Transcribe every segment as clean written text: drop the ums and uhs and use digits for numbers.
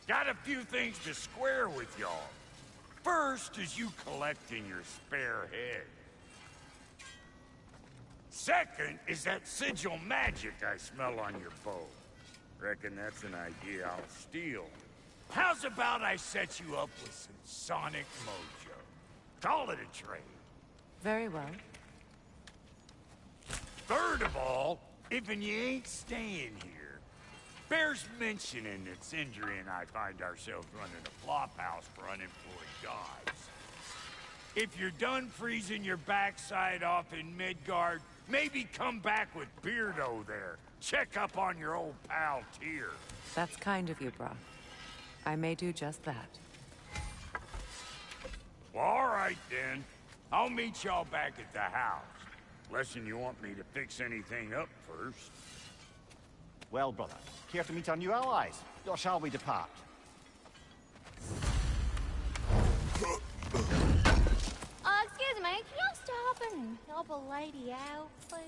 Got a few things to square with y'all. First is you collecting your spare head. Second is that sigil magic I smell on your bow. Reckon that's an idea I'll steal. How's about I set you up with some sonic mojo? Call it a trade. Very well. Third of all, if you ain't staying here, bears mentioning that Sindri and I find ourselves running a flop house for unemployed gods. If you're done freezing your backside off in Midgard, maybe come back with Beardo there. Check up on your old pal Tyr. That's kind of you, brah. I may do just that. Well, all right then. I'll meet y'all back at the house. Lesson you want me to fix anything up first. Well, brother, care to meet our new allies? Or shall we depart? Excuse me, can you stop and help a lady out, please?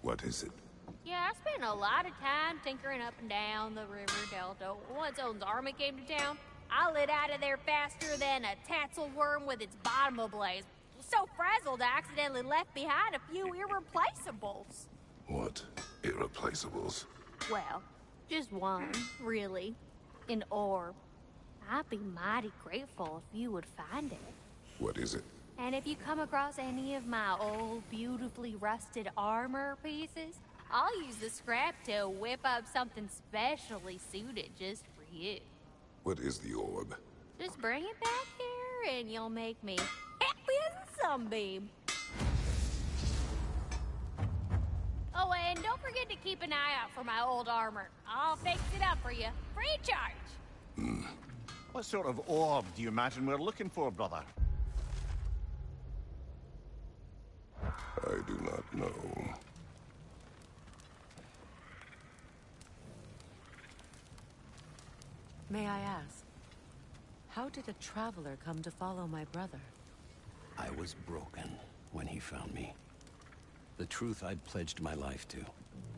What is it? Yeah, I spent a lot of time tinkering up and down the river delta. Once Odin's army came to town, I lit out of there faster than a tassel worm with its bottom ablaze. So frazzled I accidentally left behind a few irreplaceables. What irreplaceables? Well, just one, really. An orb. I'd be mighty grateful if you would find it. What is it? And if you come across any of my old, beautifully rusted armor pieces, I'll use the scrap to whip up something specially suited just for you. What is the orb? Just bring it back here and you'll make me happy as a sunbeam. Oh, and don't forget to keep an eye out for my old armor. I'll fix it up for you, free of charge. What sort of orb do you imagine we're looking for, brother? I do not know. May I ask, how did a traveler come to follow my brother? I was broken when he found me. The truth I'd pledged my life to,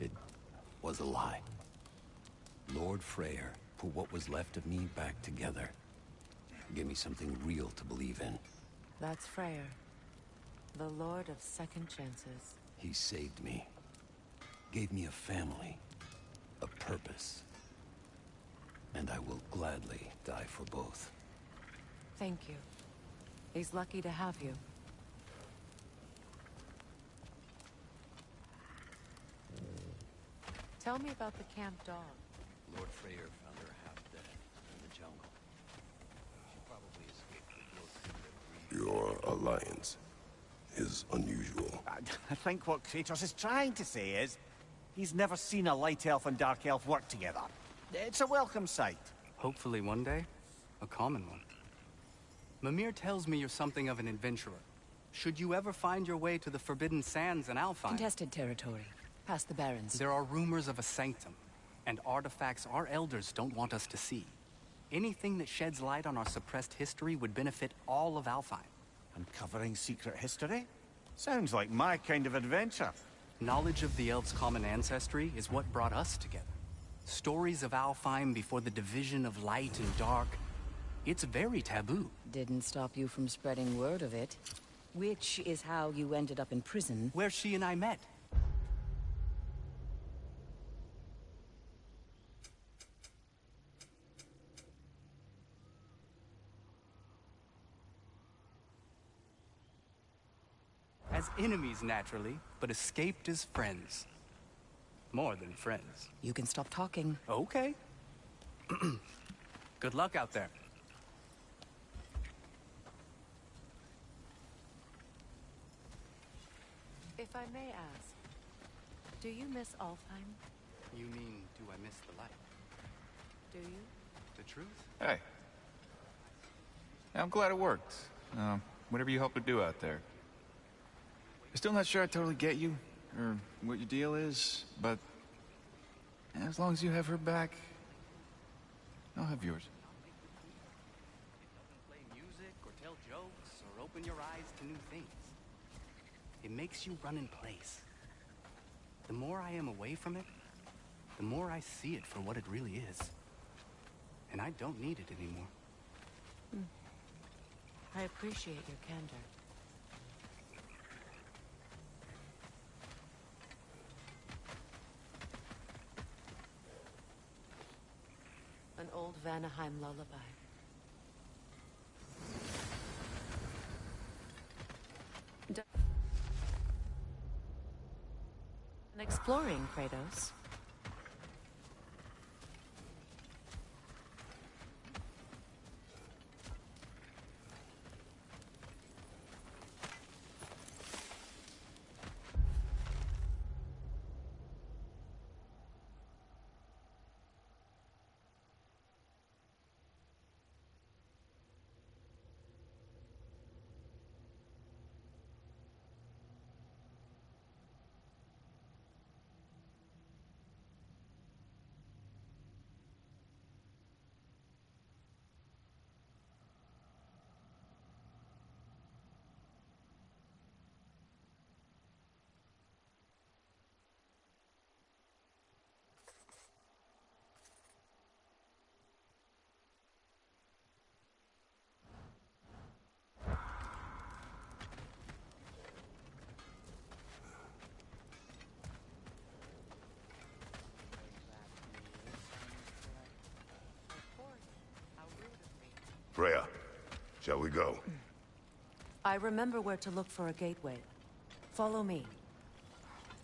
it was a lie. Lord Freyr put what was left of me back together. Gave me something real to believe in. That's Freyr, the Lord of Second Chances. He saved me. Gave me a family. A purpose. And I will gladly die for both. Thank you. He's lucky to have you. Tell me about the camp dog. Lord Freyr found her half dead in the jungle. She probably escaped the Your alliance is unusual. I think what Kratos is trying to say is, he's never seen a light elf and dark elf work together. It's a welcome sight. Hopefully one day, a common one. Mimir tells me you're something of an adventurer. Should you ever find your way to the Forbidden Sands in Alfheim... Contested territory. Past the Barrens. There are rumors of a sanctum, and artifacts our elders don't want us to see. Anything that sheds light on our suppressed history would benefit all of Alfheim. Uncovering secret history? Sounds like my kind of adventure. Knowledge of the elves' common ancestry is what brought us together. Stories of Alfheim before the division of light and dark. It's very taboo. Didn't stop you from spreading word of it. Which is how you ended up in prison. Where she and I met. As enemies, naturally, but escaped as friends. More than friends. You can stop talking. Okay. Good luck out there. If I may ask, do you miss Alfheim? You mean, do I miss the light? Do you? The truth? Hey. Yeah, I'm glad it worked. Whatever you hope to do out there. I'm still not sure I totally get you, or what your deal is, but as long as you have her back, I'll have yours. It doesn't play music or tell jokes or open your eyes to new things. It makes you run in place. The more I am away from it, the more I see it for what it really is. And I don't need it anymore. I appreciate your candor. An old Vanaheim lullaby. And exploring, Kratos. Freya, shall we go? I remember where to look for a gateway. Follow me.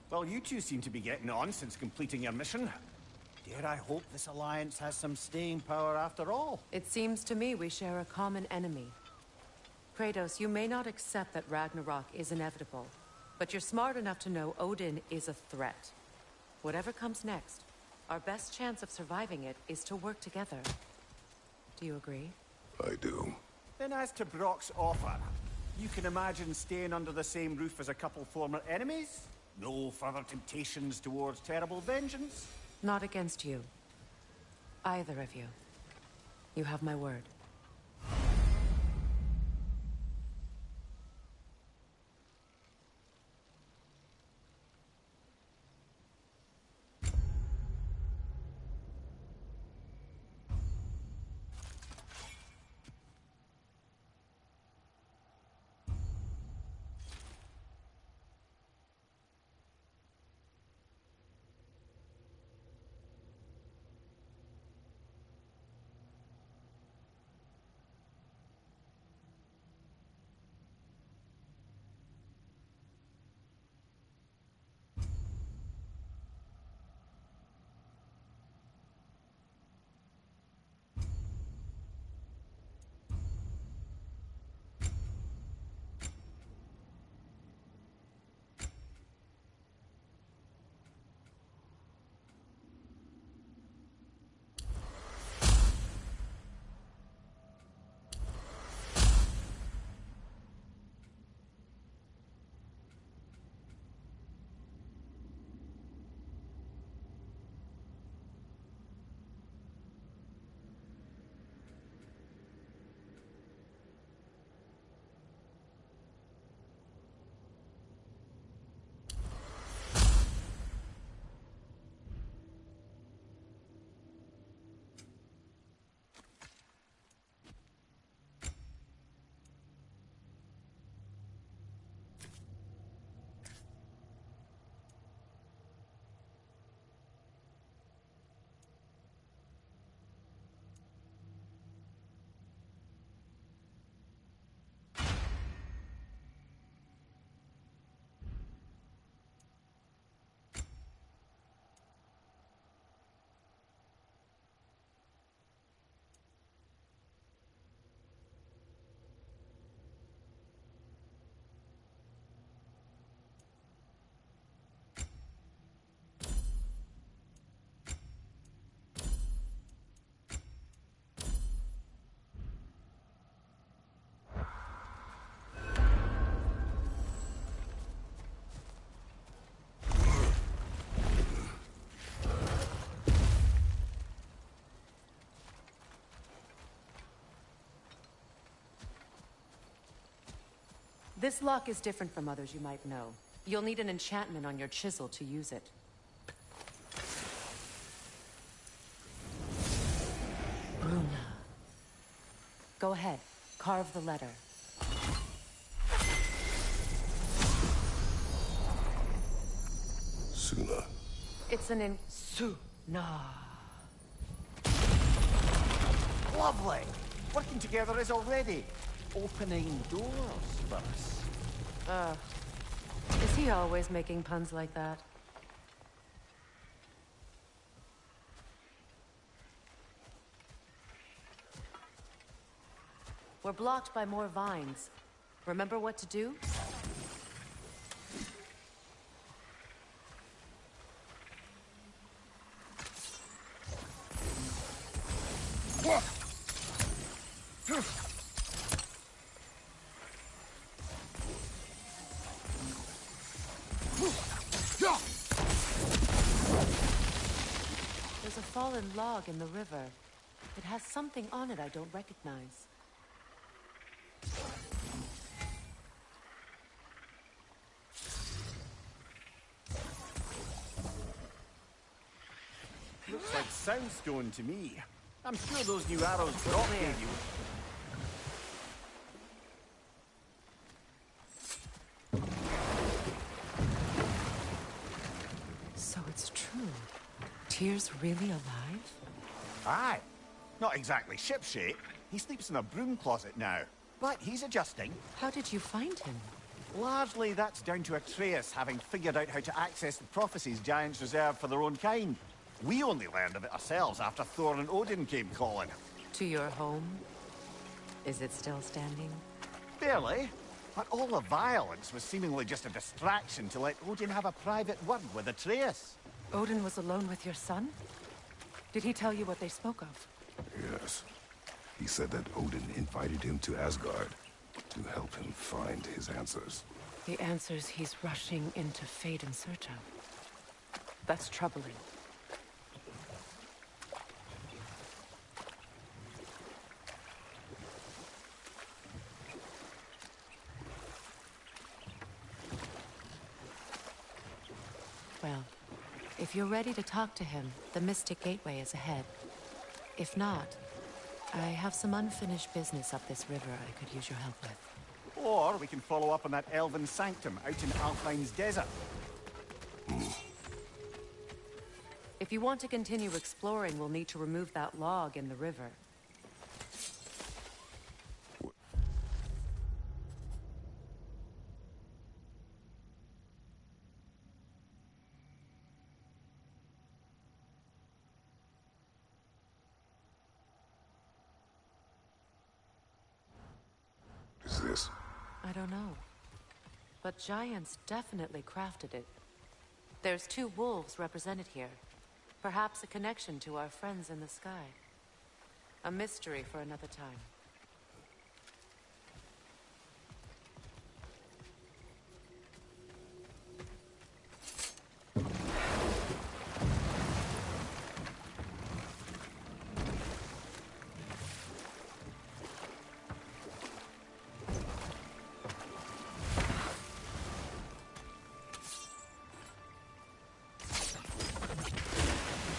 Well, you two seem to be getting on since completing your mission. Dare I hope this alliance has some staying power after all? It seems to me we share a common enemy. Kratos, you may not accept that Ragnarok is inevitable, but you're smart enough to know Odin is a threat. Whatever comes next, our best chance of surviving it is to work together. Do you agree? I do. Then as to Brock's offer, you can imagine staying under the same roof as a couple former enemies? No further temptations towards terrible vengeance? Not against you. Either of you. You have my word. This lock is different from others you might know. You'll need an enchantment on your chisel to use it. Bruna. Go ahead. Carve the letter. Suna. It's an Suna. Lovely! Working together is already opening doors for us. Is he always making puns like that? We're blocked by more vines. Remember what to do? There's a fallen log in the river. It has something on it I don't recognize. Looks like soundstone to me. I'm sure those new arrows Brock gave you. So it's true. Tyr's really alive? Aye. Not exactly shipshape. He sleeps in a broom closet now. But he's adjusting. How did you find him? Largely that's down to Atreus having figured out how to access the prophecies giants reserve for their own kind. We only learned of it ourselves after Thor and Odin came calling. To your home? Is it still standing? Barely. But all the violence was seemingly just a distraction to let Odin have a private word with Atreus. Odin was alone with your son? Did he tell you what they spoke of? Yes. He said that Odin invited him to Asgard to help him find his answers. The answers he's rushing into fate in search of. That's troubling. Well, if you're ready to talk to him, the Mystic Gateway is ahead. If not, I have some unfinished business up this river I could use your help with. Or we can follow up on that elven sanctum out in Alfine's desert. If you want to continue exploring, we'll need to remove that log in the river. Is this? I don't know. But giants definitely crafted it. There's 2 wolves represented here. Perhaps a connection to our friends in the sky. A mystery for another time.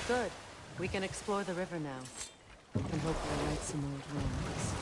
Good. We can explore the river now. And hopefully right some old wrongs.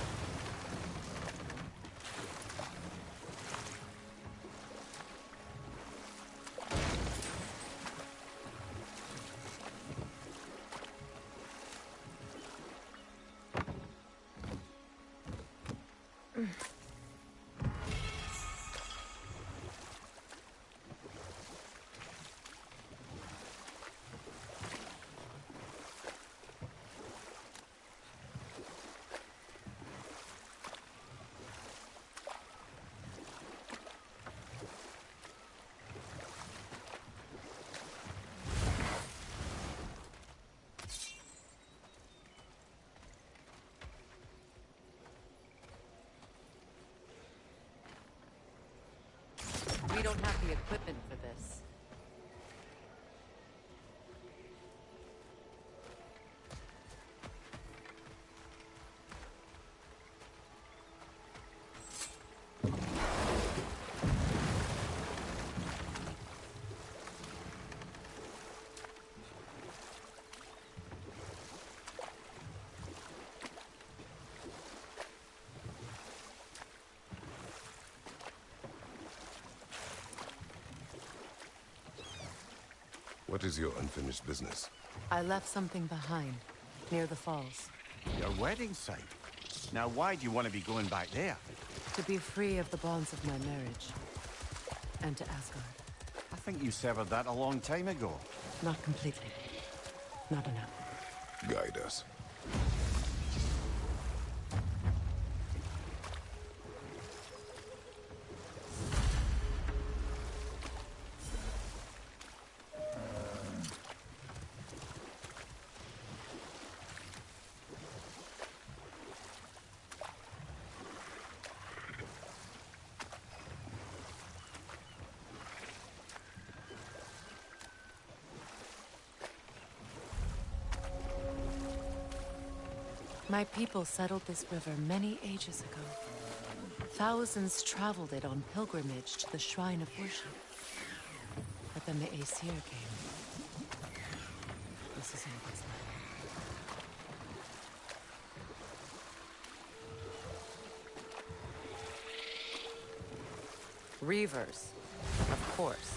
We don't have the equipment for this. What is your unfinished business? I left something behind, near the falls. Your wedding site. Now why do you want to be going back there? To be free of the bonds of my marriage. And to Asgard. I think you severed that a long time ago. Not completely. Not enough. Guide us. My people settled this river many ages ago. Thousands traveled it on pilgrimage to the shrine of worship. But then the Aesir came. This is Andy's land. Reavers, of course.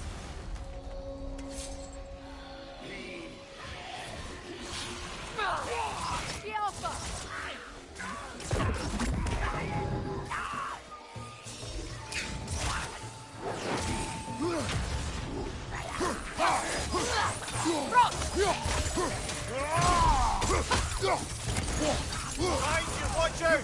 Watch out!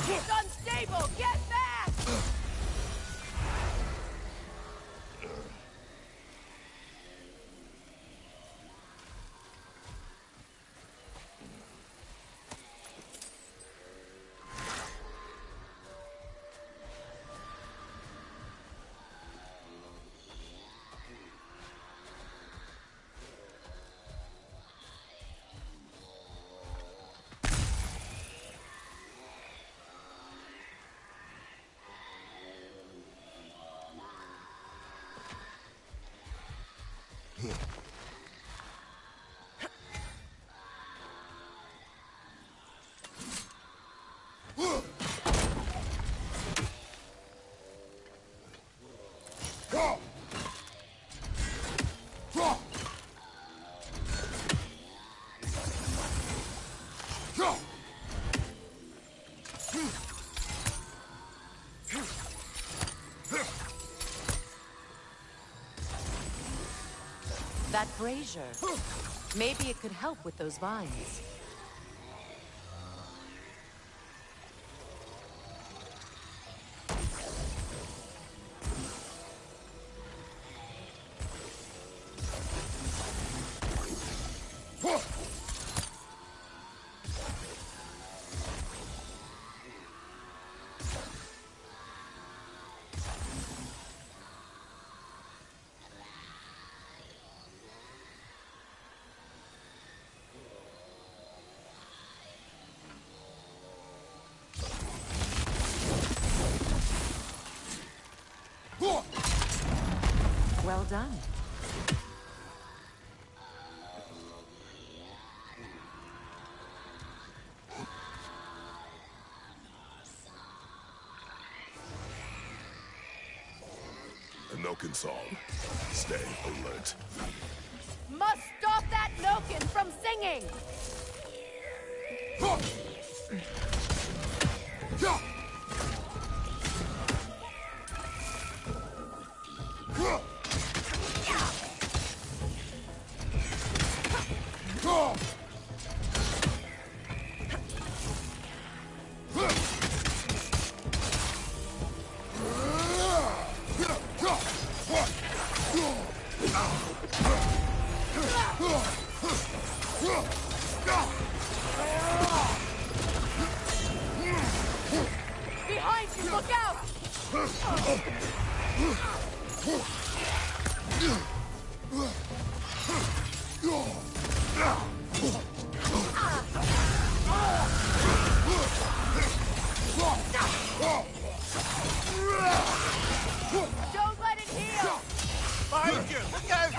It's unstable! Get back! That brazier. Maybe it could help with those vines. Well done. A Noken song. Stay alert. Must stop that Noken from singing! Behind you, look out! Don't let it heal! Behind you! Look out!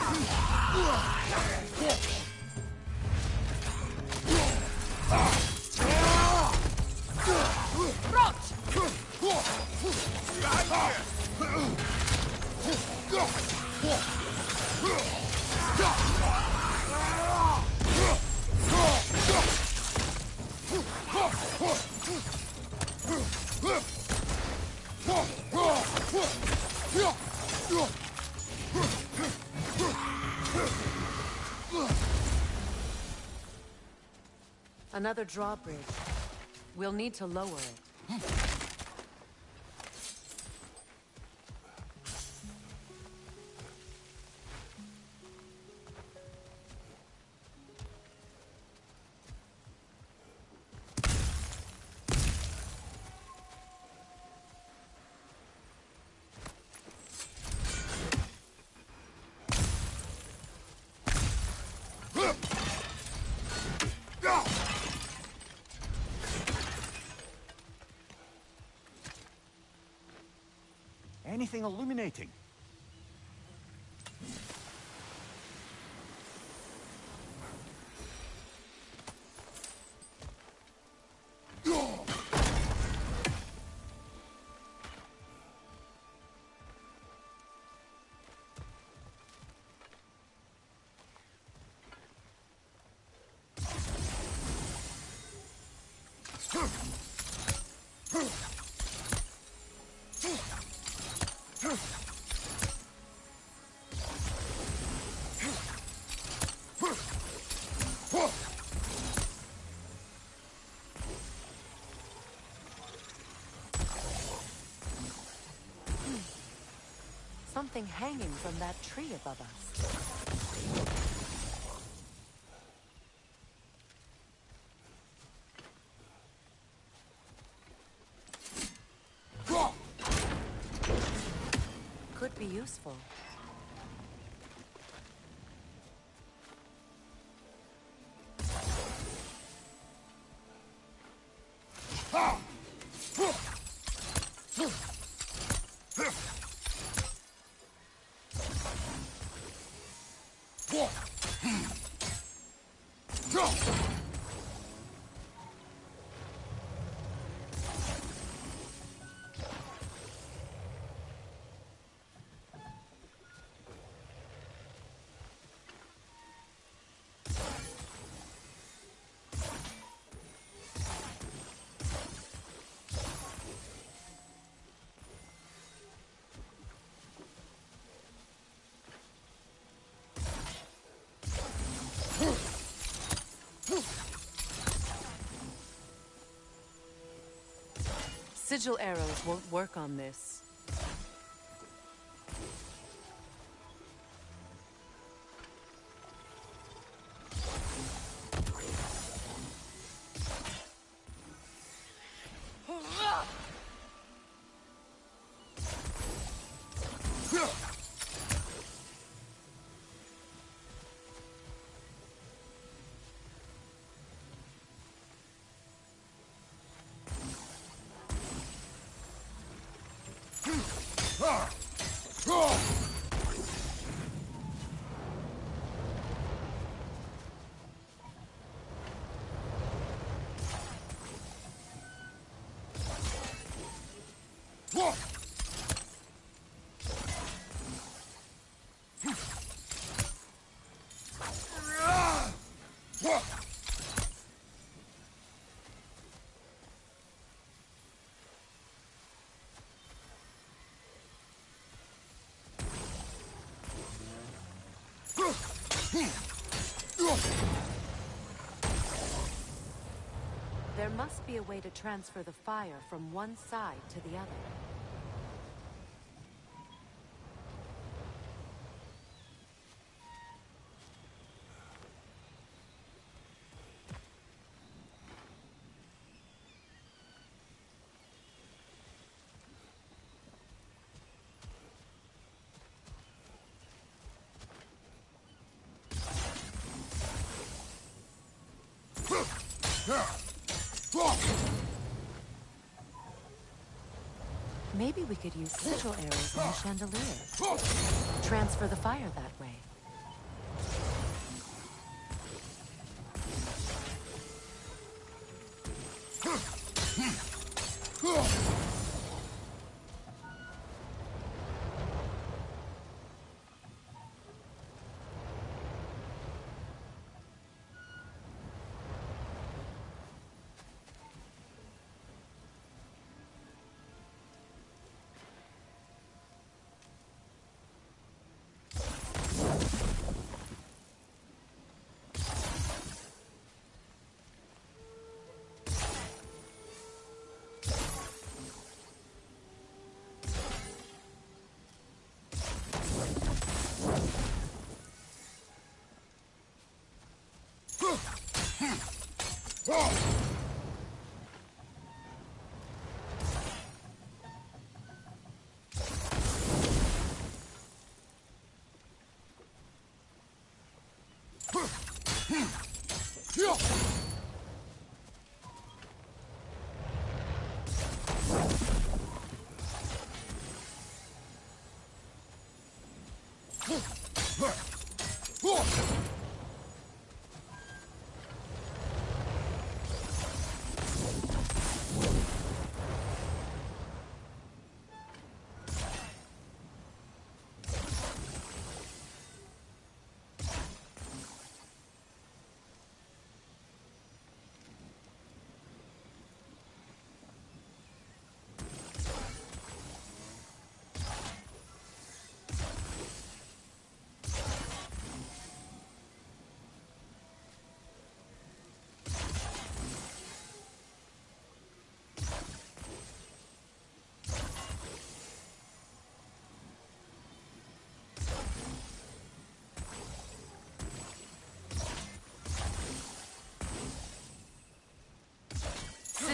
Another drawbridge. We'll need to lower it. Anything illuminating? Something hanging from that tree above us. Could be useful. Sigil arrows won't work on this. There must be a way to transfer the fire from one side to the other. Maybe we could use sigil arrows on the chandelier. Transfer the fire that way.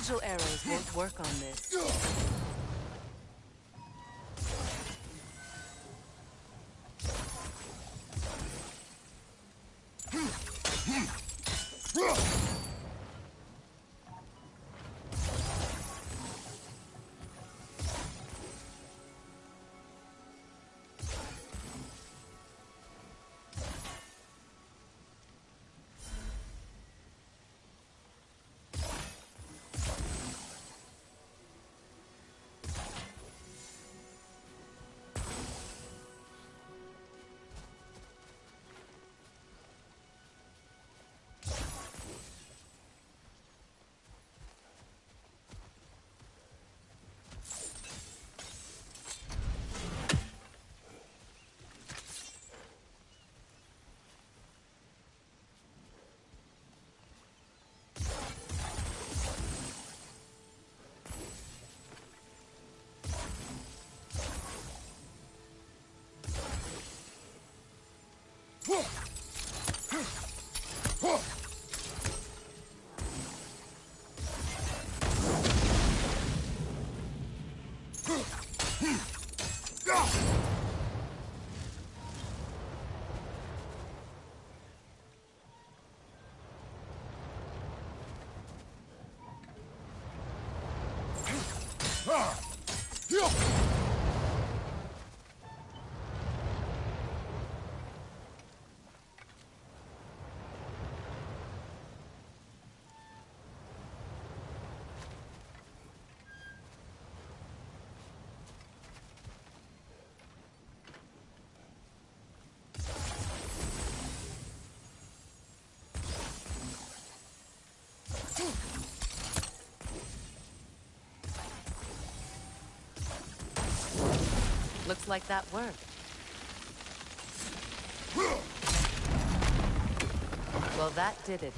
Sigil arrows won't work on this. Looks like that worked. Well, that did it.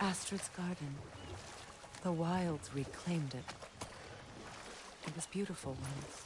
Astrid's garden. The wilds reclaimed it. It was beautiful once.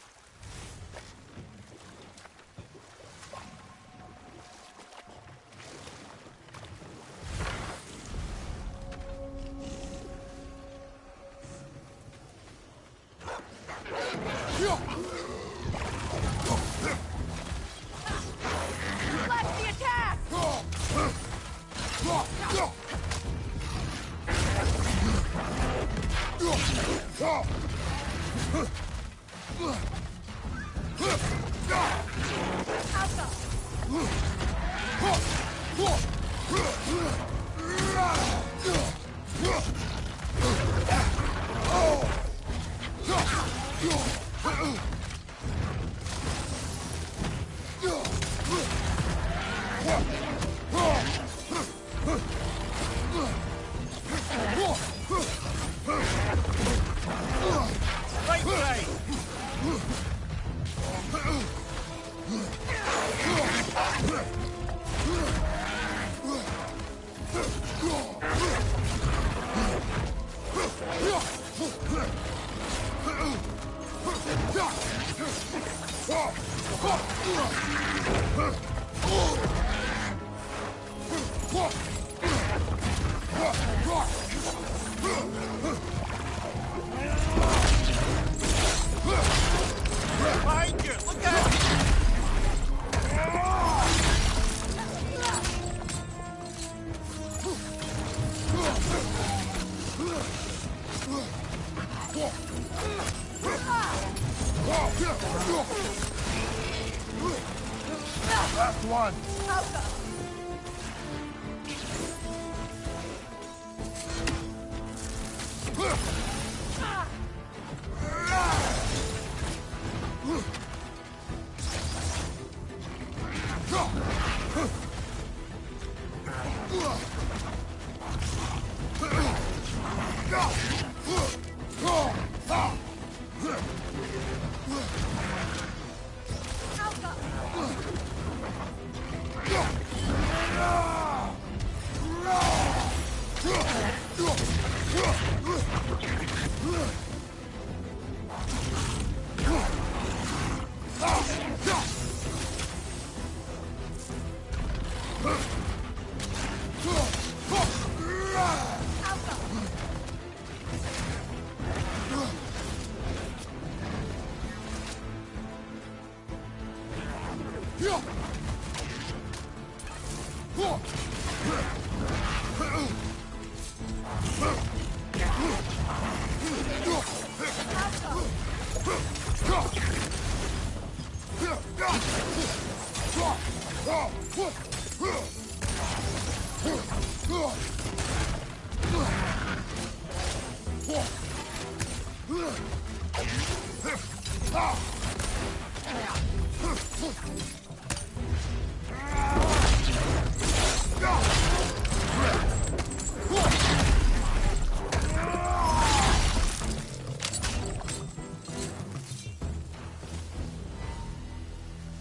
Last one.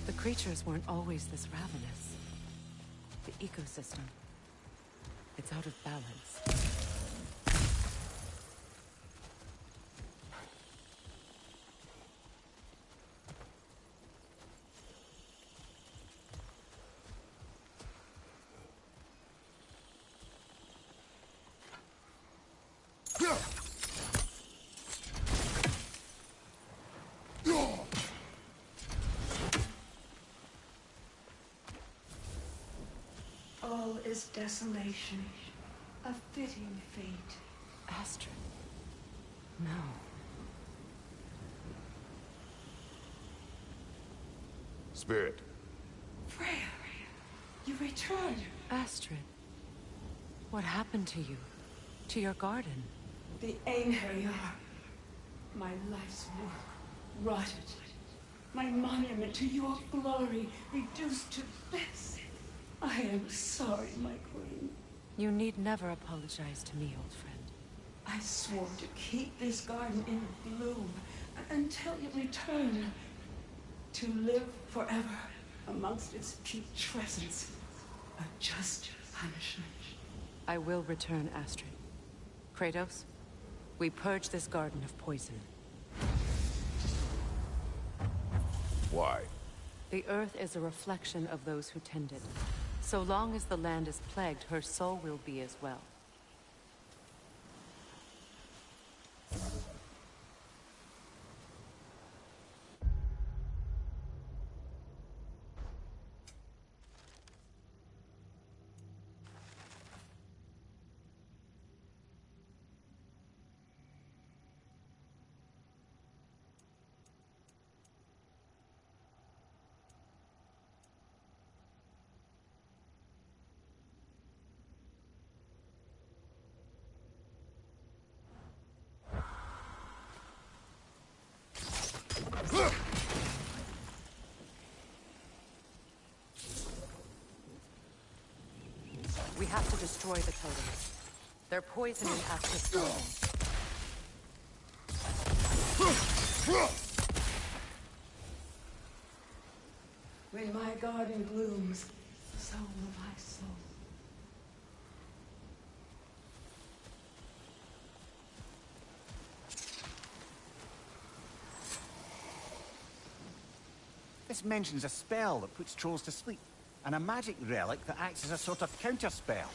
The creatures weren't always this ravenous. The ecosystem, it's out of balance. All is desolation, a fitting fate. Astrid. No. Spirit. Freya, you returned. Astrid. What happened to you? To your garden? The Einherjar. My life's work rotted. My monument to your glory reduced to this. I am sorry, my queen. You need never apologize to me, old friend. I swore to keep this garden in bloom until you return. To live forever amongst its putrescence. A just punishment. I will return, Astrid. Kratos, we purge this garden of poison. Why? The earth is a reflection of those who tend it. So long as the land is plagued, her soul will be as well. We have to destroy the totems. They're poisoning Astrid's soul. When my garden blooms, so will my soul. This mentions a spell that puts trolls to sleep, and a magic relic that acts as a sort of counterspell.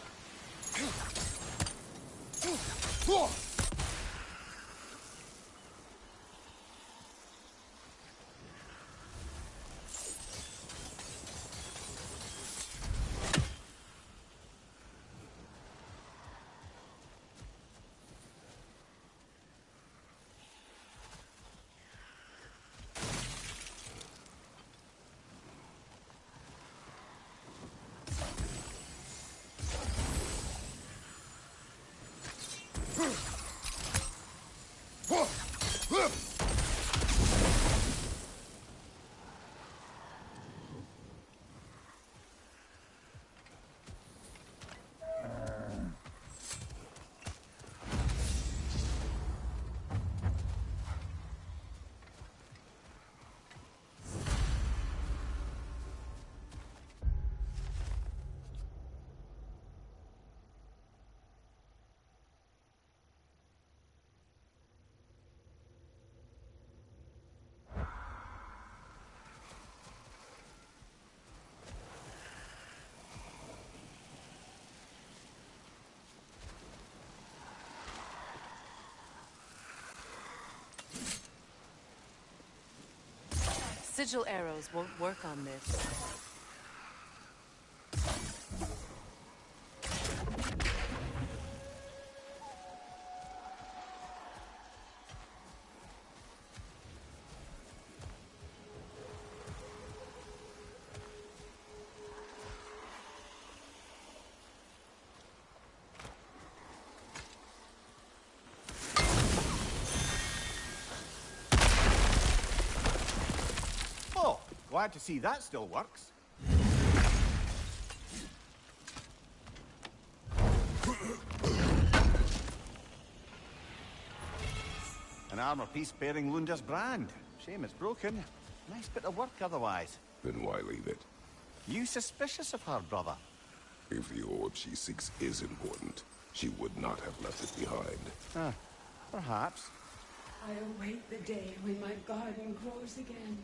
Sigil arrows won't work on this. Glad to see that still works. An armor piece bearing Lunda's brand. Shame it's broken. Nice bit of work otherwise. Then why leave it? You suspicious of her, brother? If the orb she seeks is important, she would not have left it behind. Perhaps. I await the day when my garden grows again.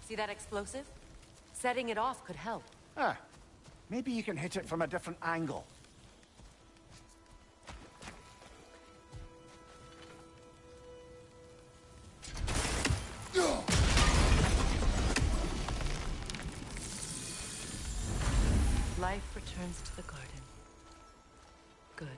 See that explosive? Setting it off could help. Maybe you can hit it from a different angle. Life returns to the garden. Good.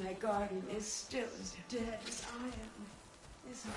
My garden is still as dead as I am, isn't it?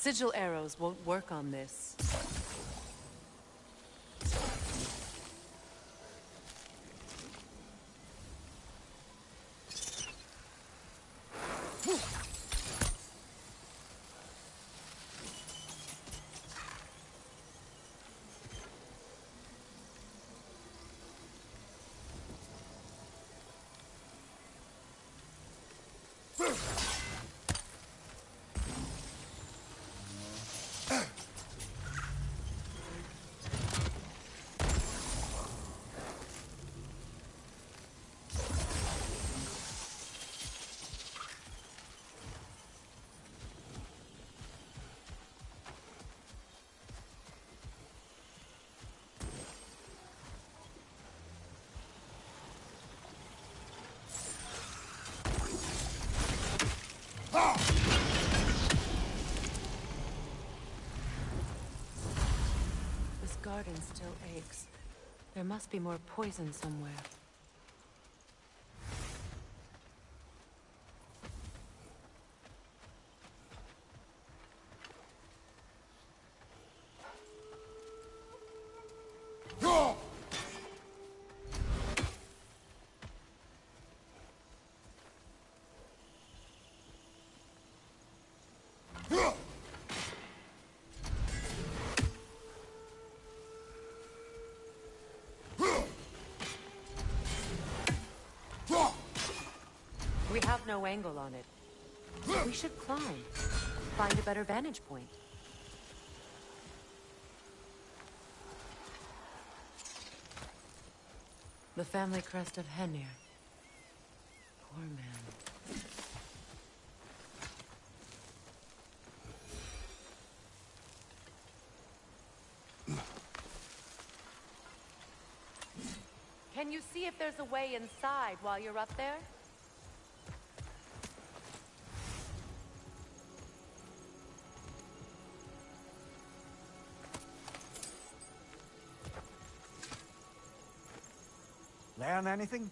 Sigil arrows won't work on this. This garden still aches. There must be more poison somewhere. We have no angle on it. We should climb. Find a better vantage point. The family crest of Henir. Poor man. Can you see if there's a way inside while you're up there? Learn anything?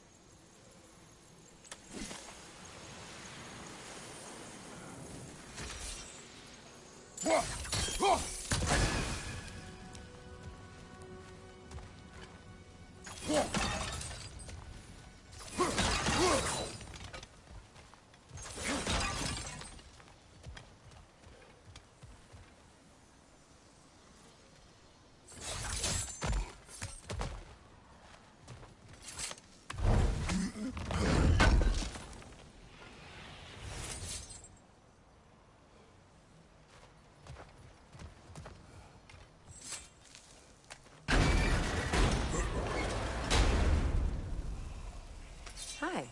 Hi.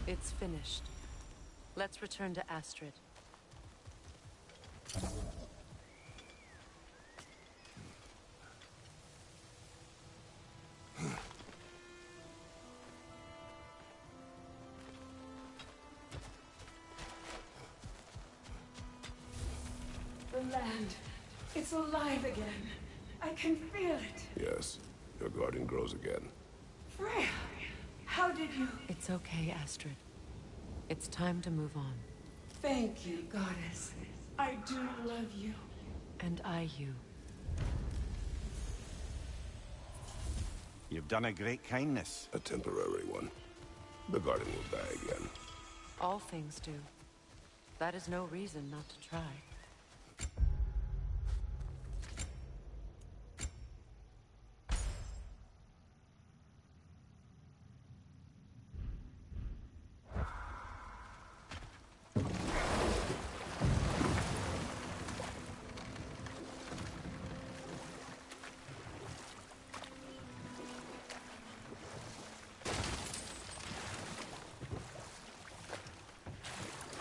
It's finished. Let's return to Astrid. The land. It's alive again. I can feel it. Yes, your garden grows again. Freya, how did you... It's okay, Astrid. It's time to move on. Thank you, goddess. I do love you. And I you. You've done a great kindness. A temporary one. The garden will die again. All things do. That is no reason not to try.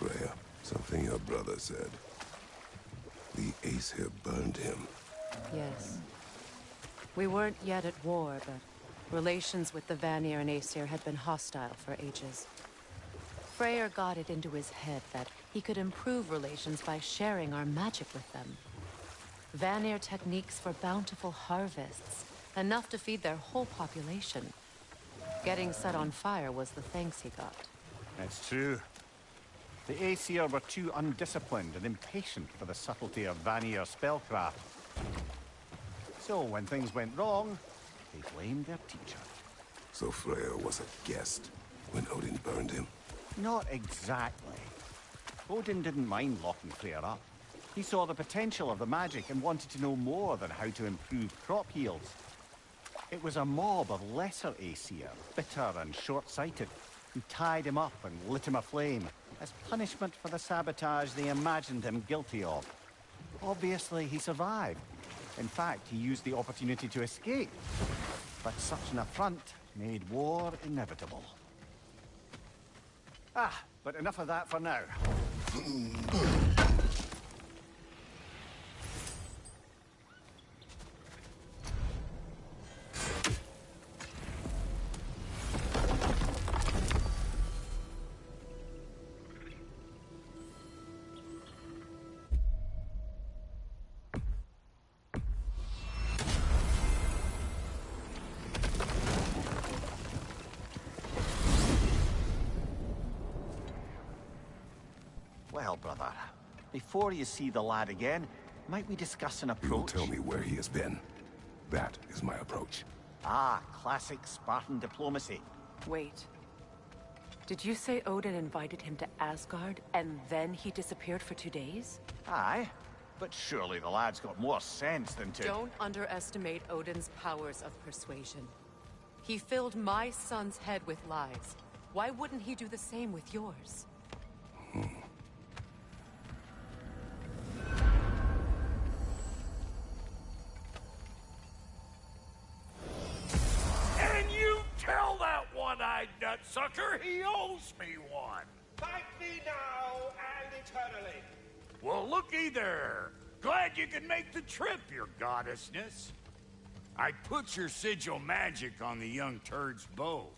Freya, something your brother said. The Ace here burned him. Yes. We weren't yet at war, but relations with the Vanir and Aesir had been hostile for ages. Freyr got it into his head that he could improve relations by sharing our magic with them. Vanir techniques for bountiful harvests, enough to feed their whole population. Getting set on fire was the thanks he got. It's true. The Aesir were too undisciplined and impatient for the subtlety of Vanir spellcraft. So when things went wrong, they blamed their teacher. So Freya was a guest when Odin burned him? Not exactly. Odin didn't mind locking Freya up. He saw the potential of the magic and wanted to know more than how to improve crop yields. It was a mob of lesser Aesir, bitter and short-sighted, who tied him up and lit him aflame as punishment for the sabotage they imagined him guilty of. Obviously, he survived. In fact, he used the opportunity to escape. But such an affront made war inevitable. But enough of that for now. Well, brother, Before you see the lad again, might we discuss an approach? You'll tell me where he has been. That is my approach. Ah, classic Spartan diplomacy. Wait. Did you say Odin invited him to Asgard, and then he disappeared for 2 days? Aye, but surely the lad's got more sense than to... Don't underestimate Odin's powers of persuasion. He filled my son's head with lies. Why wouldn't he do the same with yours? And you tell that one-eyed nutsucker he owes me one. Fight me now and eternally. Well, looky there. Glad you could make the trip, your goddessness. I put your sigil magic on the young turd's bow,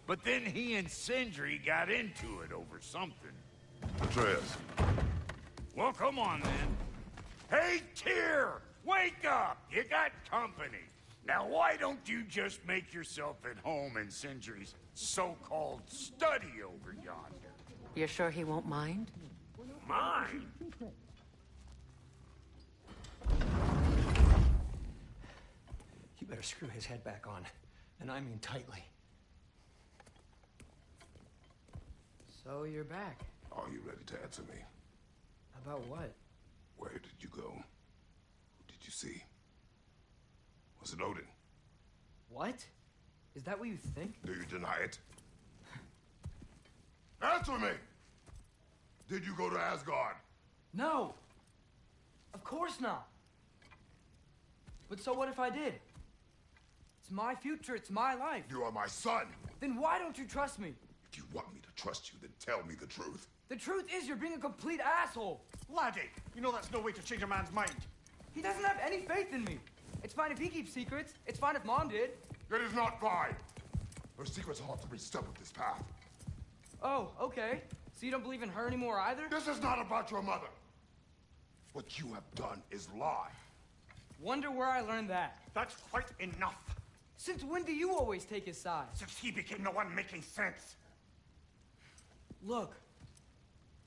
but then he and Sindri got into it over something. Atreus. Well, come on then. Hey, Tyr! Wake up! You got company. Now, why don't you just make yourself at home in Sindri's so-called study over yonder? You're sure he won't mind? Mine? You better screw his head back on, and I mean tightly. So you're back. Are you ready to answer me? About what? Where did you go? Who did you see? Was it Odin? What? Is that what you think? Do you deny it? Answer me! Did you go to Asgard? No! Of course not! But so what if I did? It's my future, it's my life. You are my son! Then why don't you trust me? If you want me to trust you, then tell me the truth. The truth is you're being a complete asshole! Laddie, you know that's no way to change a man's mind. He doesn't have any faith in me. It's fine if he keeps secrets. It's fine if Mom did. It is not fine! Her secrets haunt every step of this path. Oh, okay. So you don't believe in her anymore either? This is not about your mother. What you have done is lie. Wonder where I learned that. That's quite enough. Since when do you always take his side? Since he became the one making sense. Look,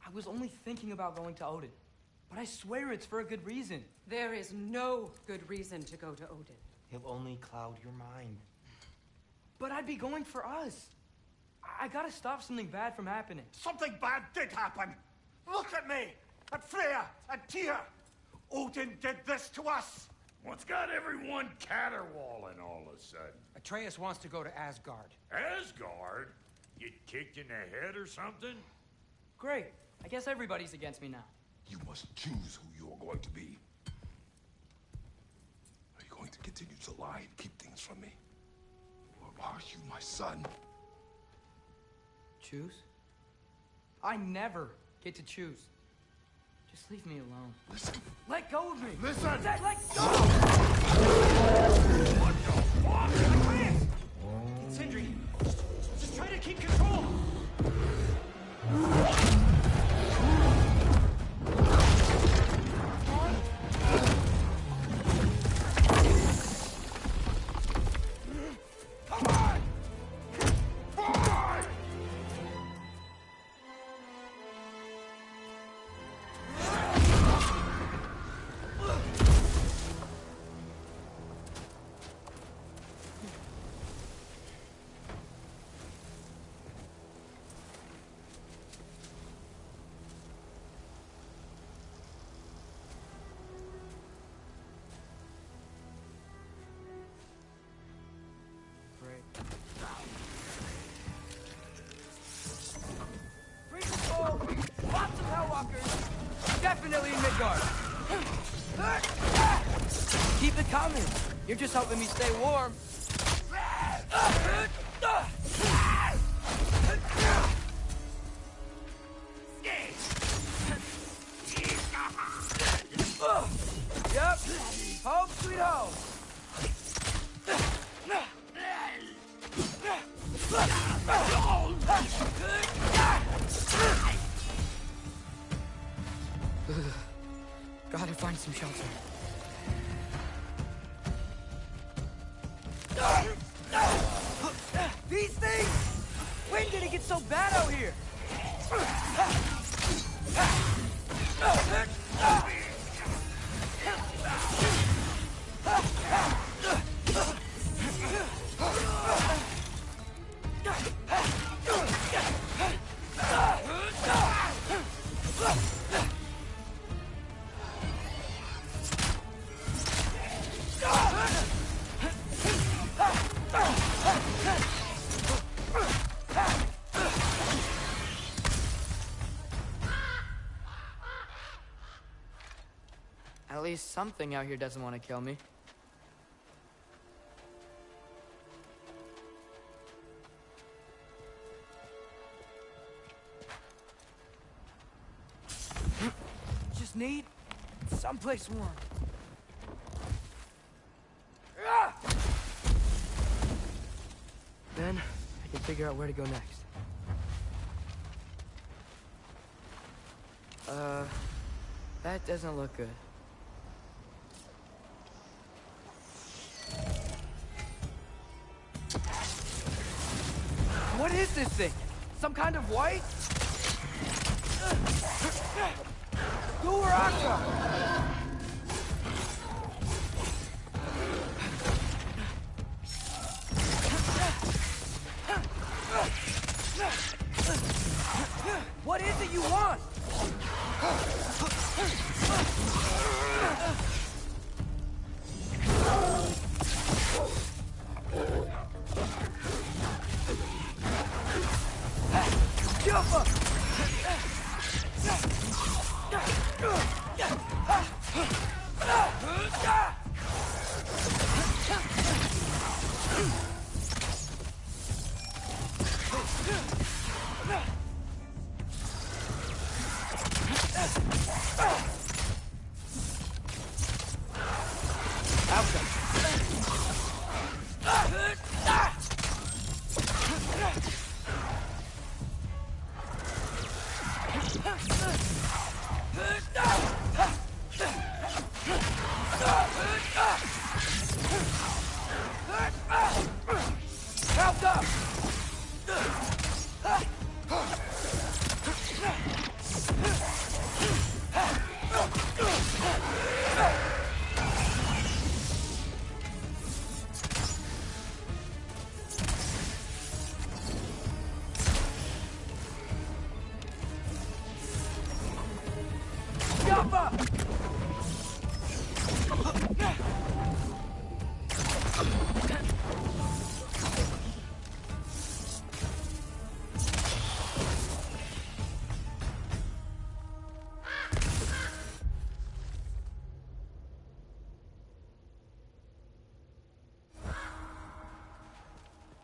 I was only thinking about going to Odin, but I swear it's for a good reason. There is no good reason to go to Odin. He'll only cloud your mind. But I'd be going for us. I gotta stop something bad from happening. Something bad did happen. Look at me, at Freya, and Tyr. Odin did this to us. What's got everyone caterwauling all of a sudden? Atreus wants to go to Asgard. Asgard? Get kicked in the head or something? Great. I guess everybody's against me now. You must choose who you are going to be. Are you going to continue to lie and keep things from me? Or are you my son? Choose? I never get to choose. Just leave me alone. Listen. Let go of me! Listen! Let go! What the fuck? Atreus! Get Sindri. Just try to keep control! Lots of Hellwalkers! Definitely in Midgard! Keep it coming! You're just helping me stay warm. Yep. Home sweet home. Gotta find some shelter. These things! When did it get so bad out here? At least something out here doesn't want to kill me. Just need someplace warm. Then I can figure out where to go next. That doesn't look good. What is this thing? Some kind of white? Duraka! What is it you want?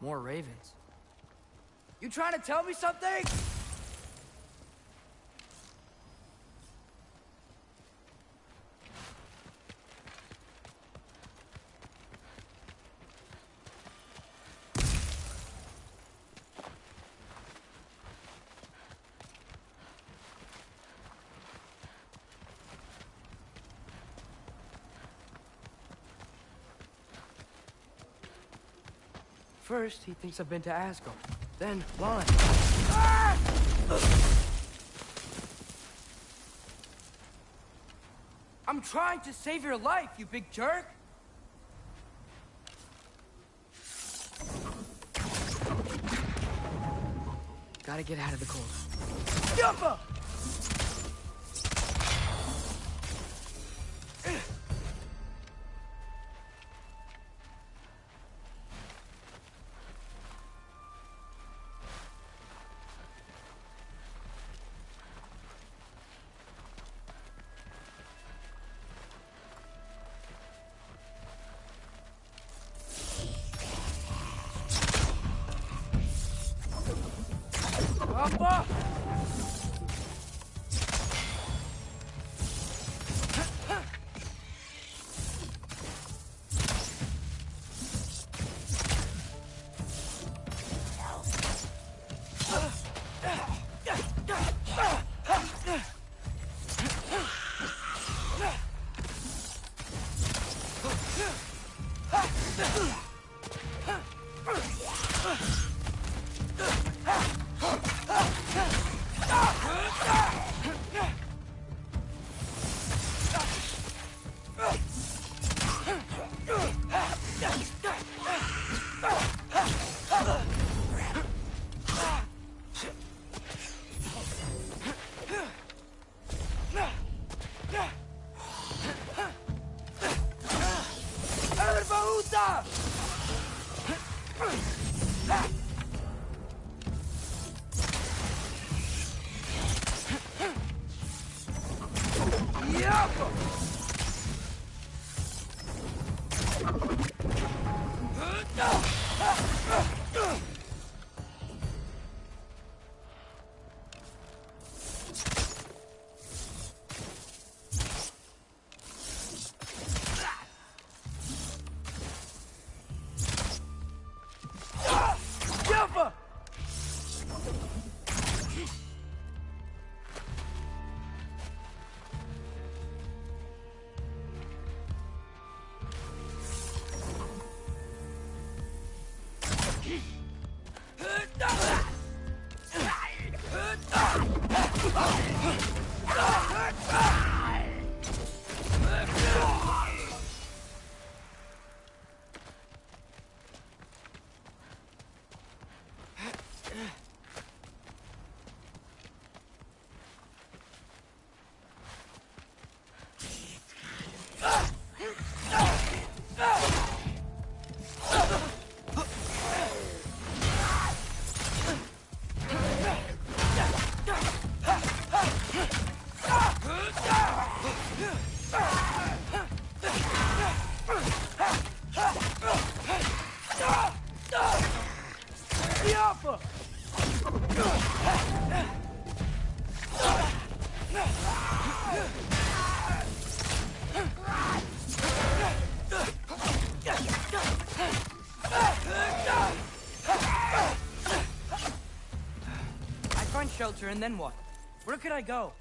More ravens. You trying to tell me something? First, he thinks I've been to Asgard. Then, lying. Ah! I'm trying to save your life, you big jerk! Gotta get out of the cold. Jumpa! Papa! monster, and then what? Where could I go?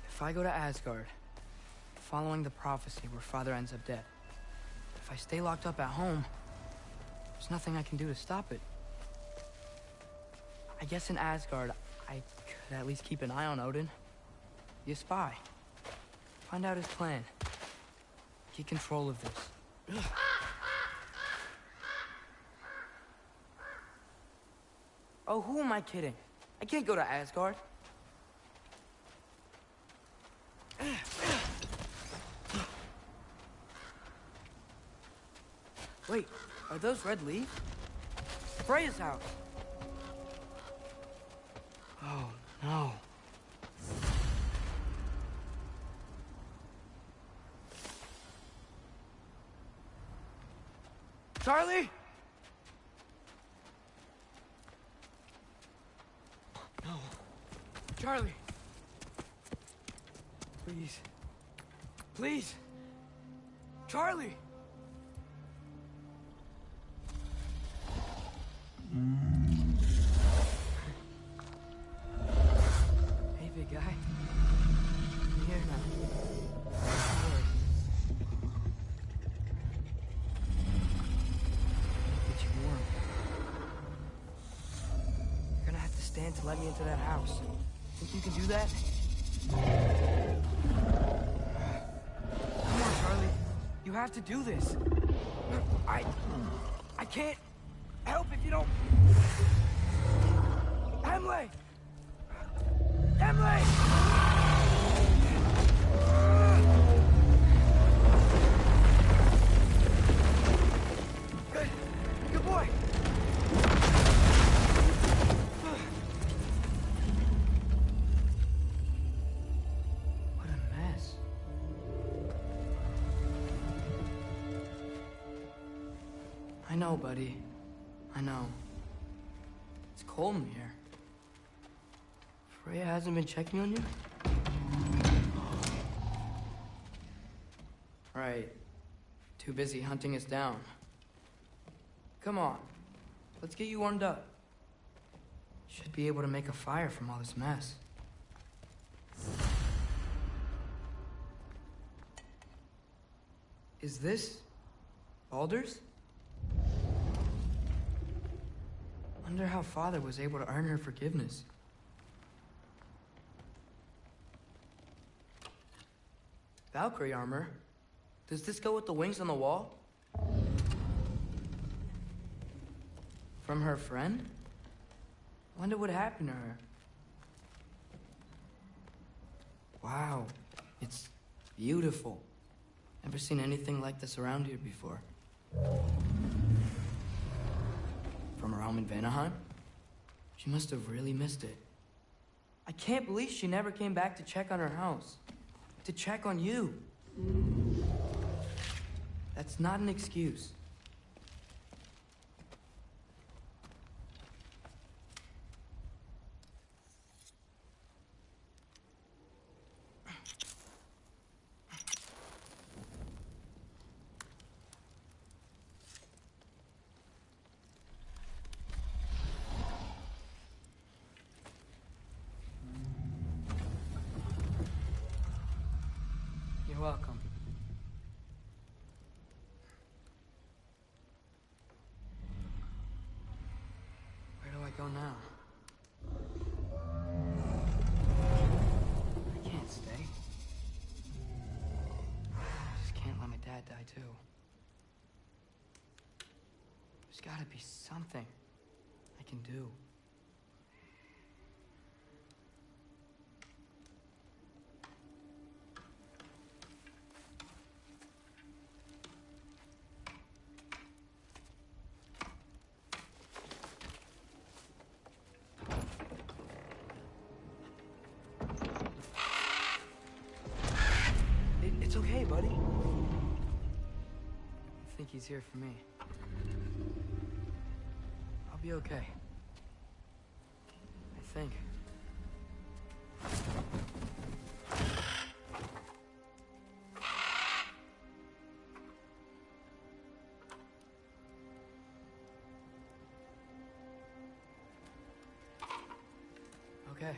If I go to Asgard, following the prophecy where Father ends up dead, if I stay locked up at home, there's nothing I can do to stop it. I guess in Asgard, I could at least keep an eye on Odin. Be a spy. Find out his plan. Get control of this. Oh, who am I kidding? I can't go to Asgard. Wait, are those red leaves? Freya's house. Oh, no. Charlie? No. Charlie. Please. Please. Charlie. Hey, big guy. I'm here now. Get you warm. You're gonna have to stand to let me into that house. Think you can do that? Come on, Charlie. You have to do this. I can't help if you don't... Emily! Emily! Good. Good boy. What a mess. I know, buddy. I know. It's cold in here. Freya hasn't been checking on you? Right. Too busy hunting us down. Come on. Let's get you warmed up. Should be able to make a fire from all this mess. Is this Baldur's? Wonder how Father was able to earn her forgiveness. Valkyrie armor? Does this go with the wings on the wall? From her friend? Wonder what happened to her. Wow, it's beautiful. Never seen anything like this around here before. From her home in Vanaheim? She must have really missed it. I can't believe she never came back to check on her house. To check on you. That's not an excuse. You're welcome. Where do I go now? I can't stay. I just can't let my dad die too. There's gotta be something I can do. It's okay, buddy. I think he's here for me. I'll be okay. I think. Okay.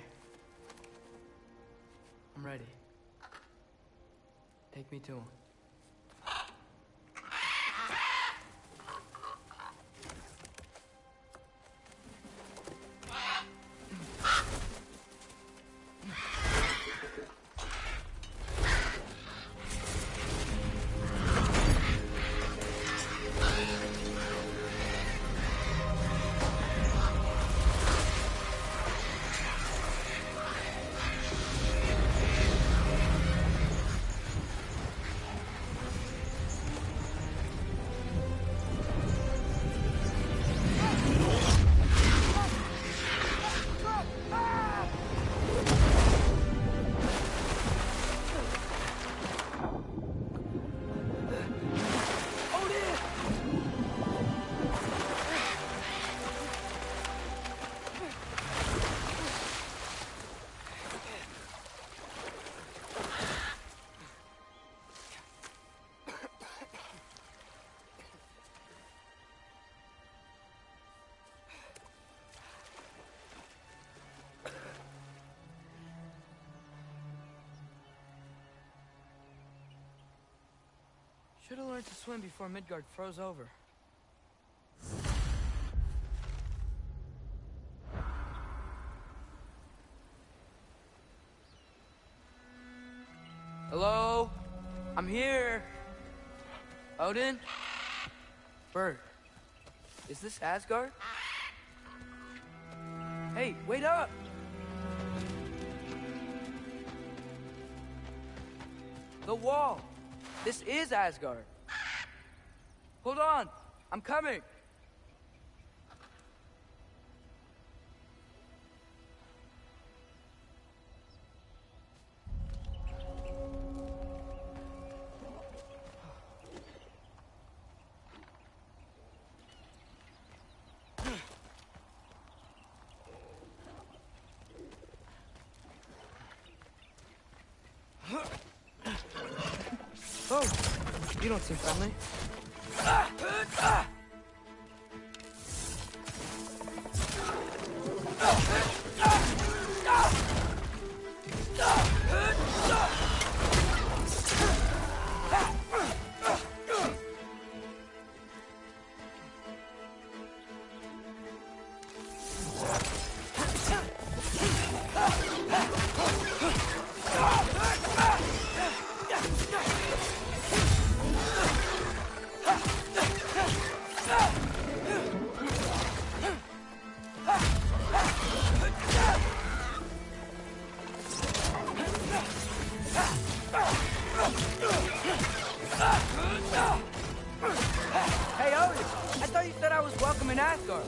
I'm ready. Take me to him. Should have learned to swim before Midgard froze over. Hello? I'm here. Odin? Bird. Is this Asgard? Hey, wait up! The wall! This is Asgard. Hold on, I'm coming. Oh, you don't seem friendly. Hey, Odin! I thought you said I was welcome in Asgard.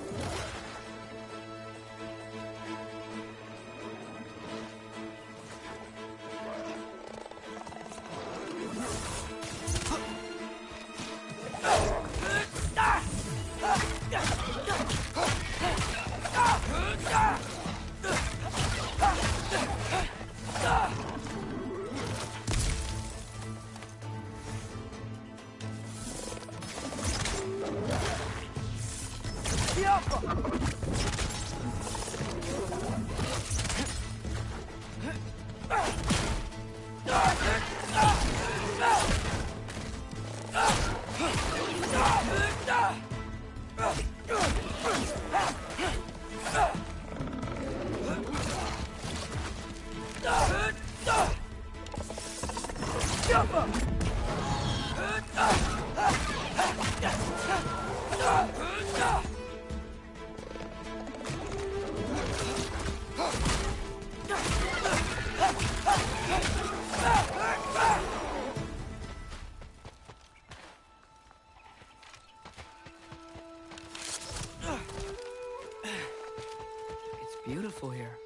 It's beautiful here.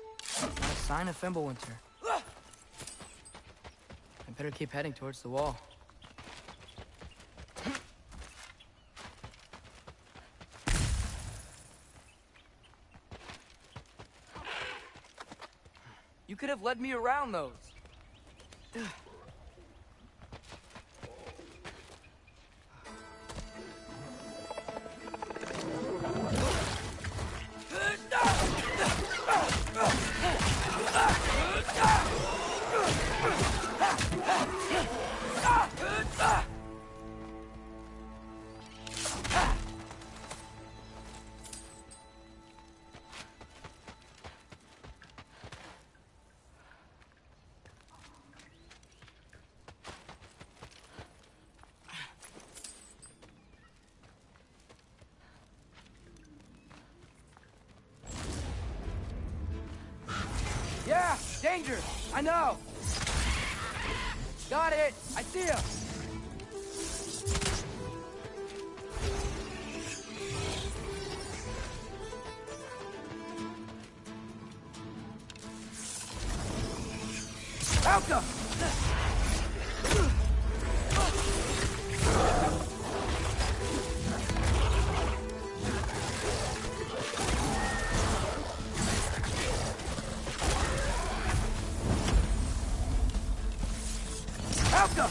Not a sign of Fimbulwinter. I better keep heading towards the wall. You could have led me around those. Danger! I know! Got it! I see him! Alka! Alka!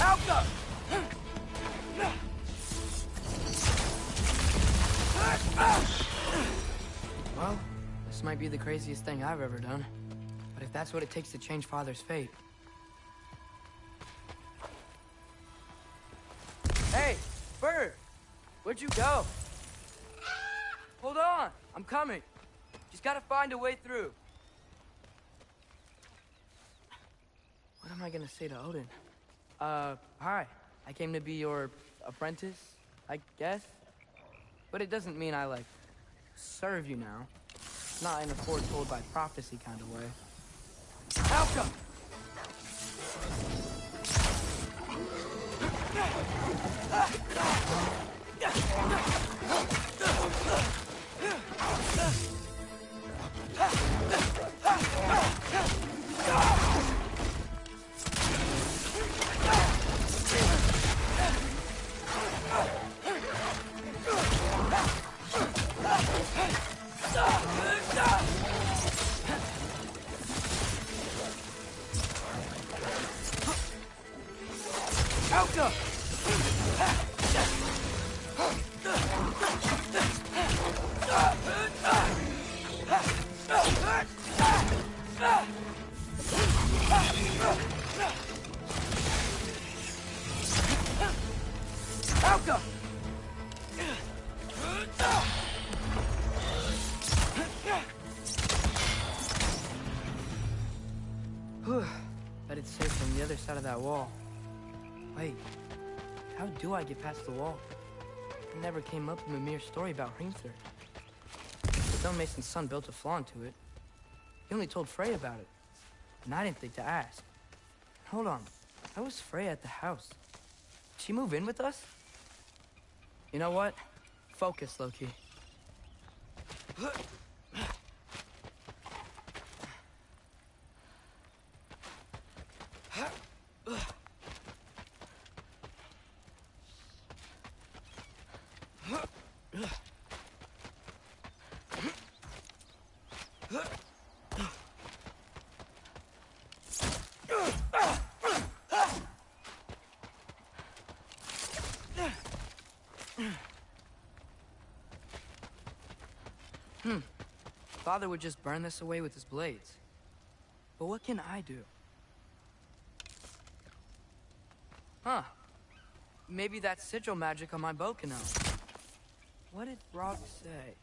Alka! Well, this might be the craziest thing I've ever done. But if that's what it takes to change Father's fate... Hey, Bird! Where'd you go? Hold on! I'm coming! Just gotta find a way through. What am I gonna say to Odin? Hi. I came to be your apprentice, I guess? But it doesn't mean I, like, serve you now. Not in a foretold by prophecy kind of way. Alka! Alka! Alka! Bet it's safe from the other side of that wall. Wait, how do I get past the wall? It never came up in Mimir's story about Hrimthur. The stonemason's son built a flaw into it. He only told Frey about it, and I didn't think to ask. Hold on, how was Frey at the house? Did she move in with us? You know what? Focus, Loki. Father would just burn this away with his blades. But what can I do? Huh. Maybe that sigil magic on my bow can help. What did Brock say?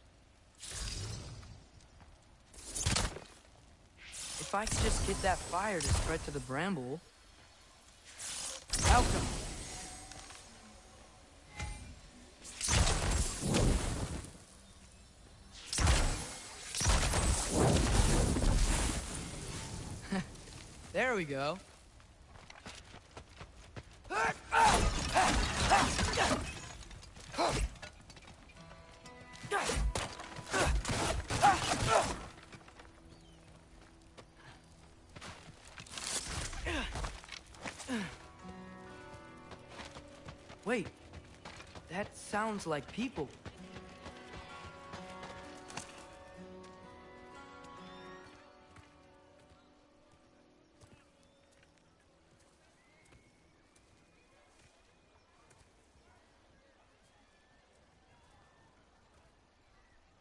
If I could just get that fire to spread to the bramble... Alka! There we go. Wait, that sounds like people.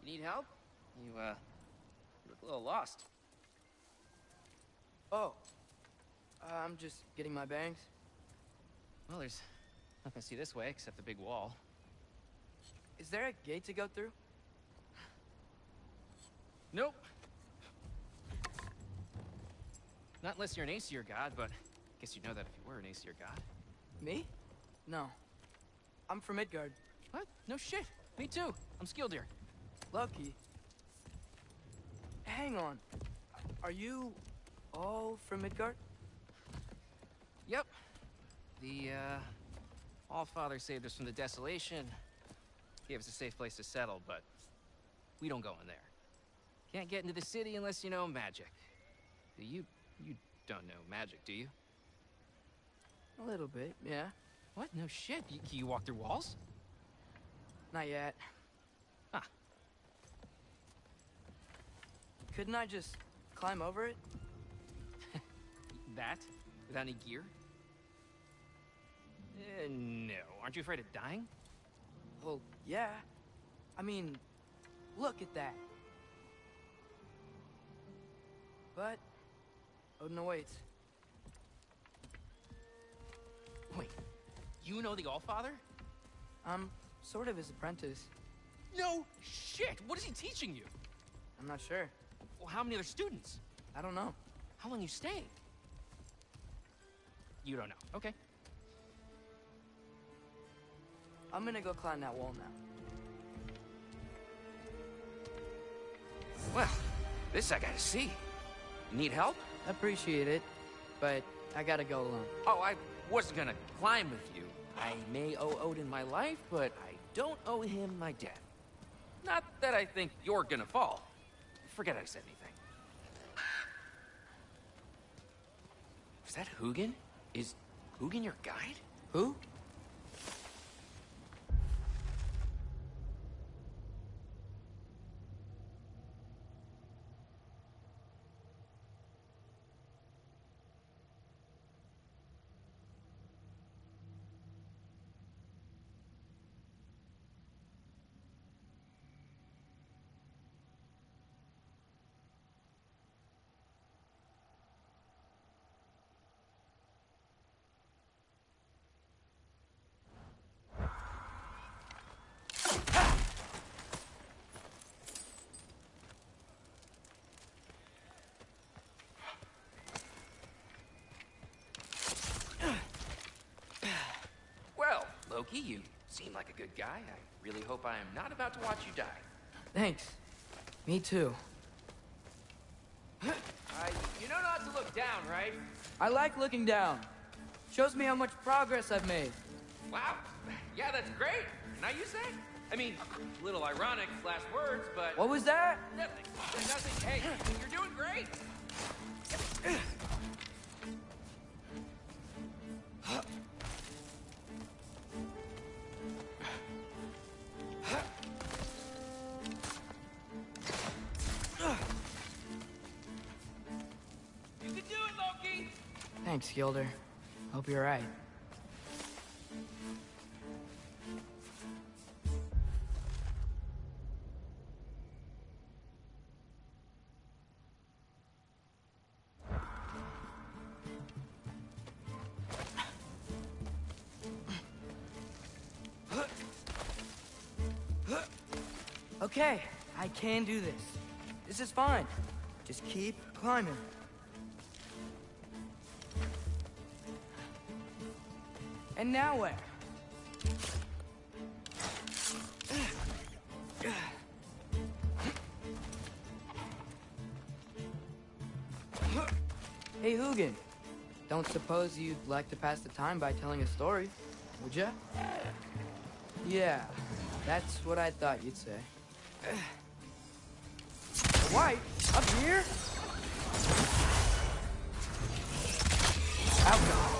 Need help? You look a little lost. Oh, I'm just getting my bangs. Well, there's nothing to see this way except the big wall. Is there a gate to go through? Nope. Not unless you're an Aesir god, but I guess you'd know that if you were an Aesir god. Me? No. I'm from Midgard. What? No shit. Me too. I'm skilled here. Lucky. Hang on. Are you all from Midgard? Yep. The, Allfather saved us from the desolation. Gave us a safe place to settle, but we don't go in there. Can't get into the city unless you know magic. You don't know magic, do you? A little bit, yeah. What? No shit. Can you walk through walls? Not yet. Huh. Couldn't I just climb over it? That? Without any gear? No. Aren't you afraid of dying? Well, yeah. I mean, look at that. But Odin awaits. Wait, you know the Allfather? I'm sort of his apprentice. No shit! What is he teaching you? I'm not sure. Well, how many other students? I don't know. How long you staying? You don't know. Okay. I'm gonna go climb that wall now. Well, this I gotta see. You need help? Appreciate it, but I gotta go alone. Oh, I wasn't gonna climb with you. I may owe Odin my life, but I don't owe him my death. Not that I think you're gonna fall. Forget I said anything. Is that Hugin? Is Hugin your guide? Who? Well, Loki, you seem like a good guy. I really hope I am not about to watch you die. Thanks. Me too. You know not to look down, right? I like looking down. Shows me how much progress I've made. Wow. Yeah, that's great. Now you say? I mean, a little ironic last words, but... What was that? Nothing. Nothing. Hey, you're doing great. You can do it, Loki! Thanks, Gilder. Hope you're right. Okay, I can do this. This is fine. Just keep climbing. And now where? Hey, Hugin. Don't suppose you'd like to pass the time by telling a story, would ya? Yeah, that's what I thought you'd say. White? Up here? Outlaw.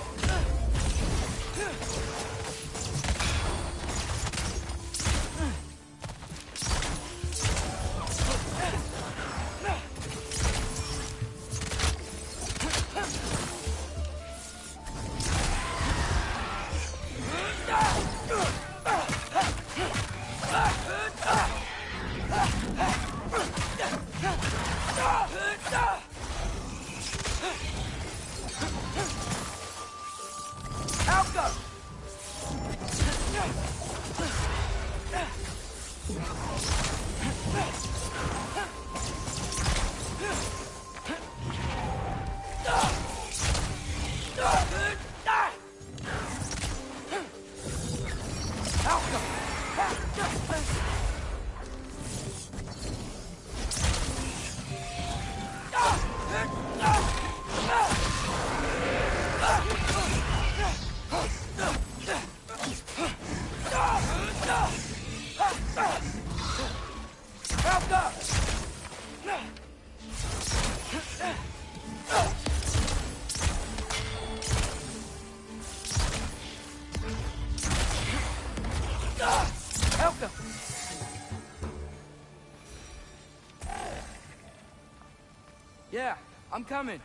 Yeah, I'm coming.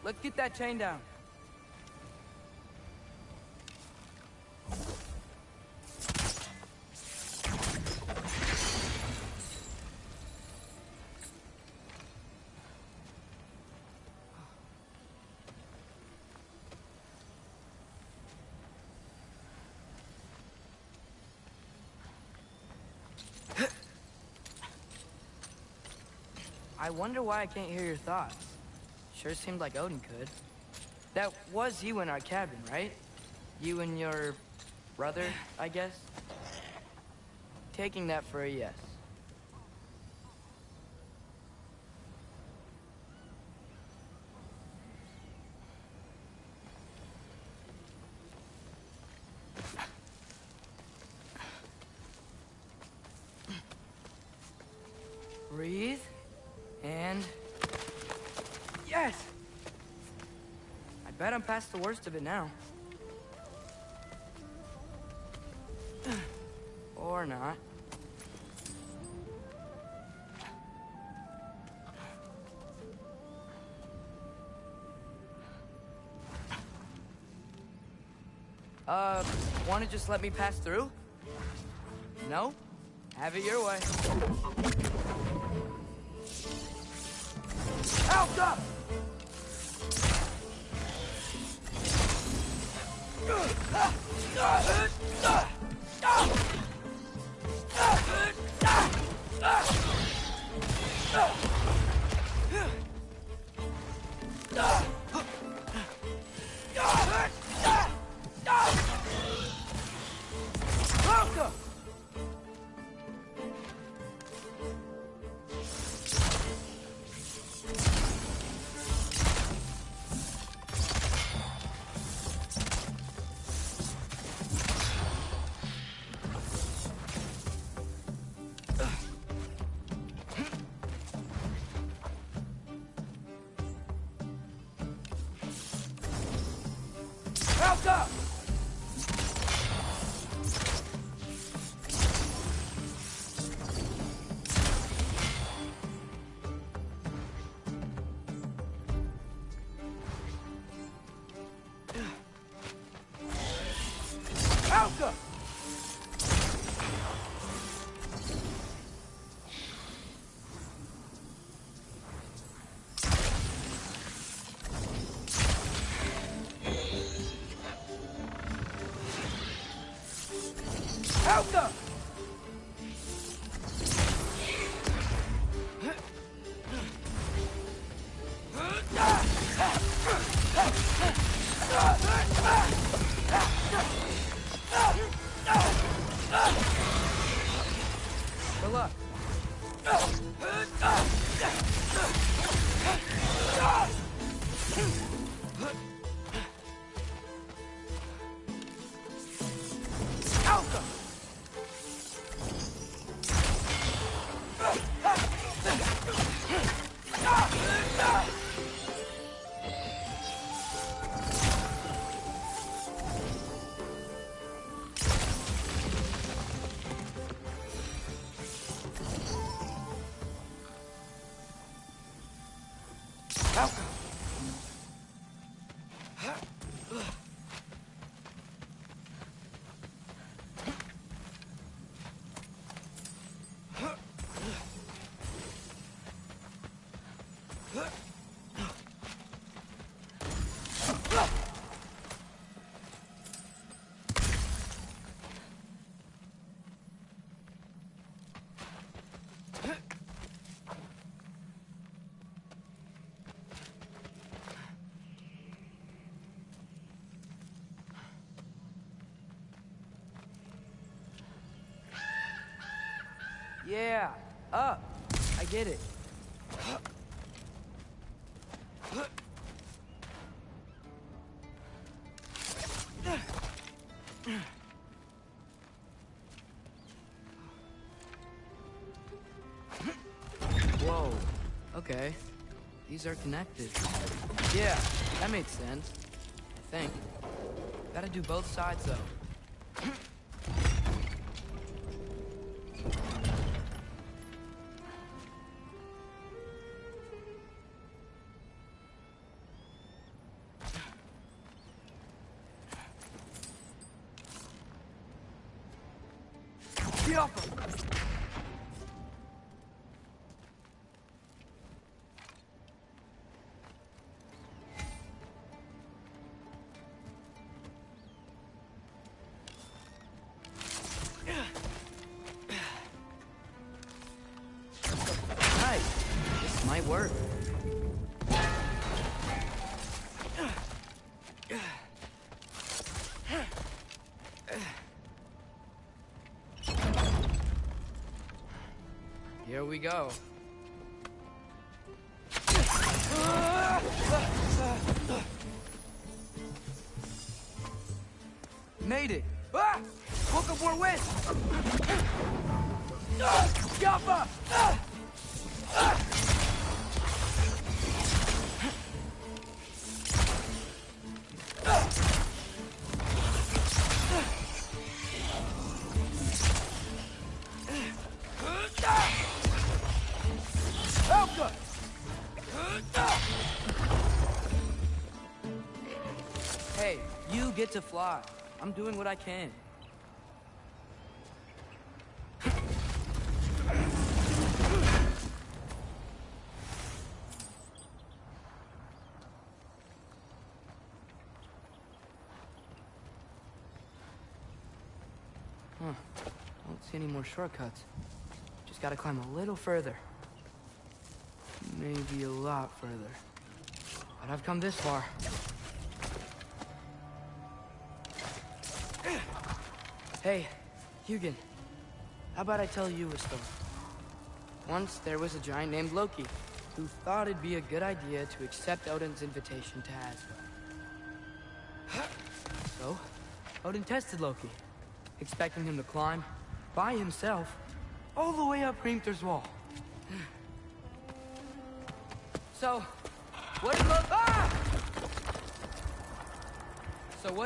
Let's get that chain down. I wonder why I can't hear your thoughts. Sure seemed like Odin could. That was you in our cabin, right? You and your brother, I guess? Taking that for a yes. Breathe. And... yes! I bet I'm past the worst of it now. Or not. Wanna just let me pass through? No? Have it your way. Help up! Alka! Good luck. Yeah, up. I get it. Whoa. Okay. These are connected. Yeah, that makes sense. I think. Gotta do both sides, though. Get off him! This might work. Here we go. Made it! Ah! Woke up more wind! Yappa! Elka! Hey, you get to fly. I'm doing what I can. Huh. Don't see any more shortcuts. Just gotta climb a little further. Maybe a lot further. But I've come this far. Hey, Hugin. How about I tell you a story? Once there was a giant named Loki who thought it'd be a good idea to accept Odin's invitation to Asgard. So, Odin tested Loki, expecting him to climb by himself all the way up Hrimthur's wall. So, what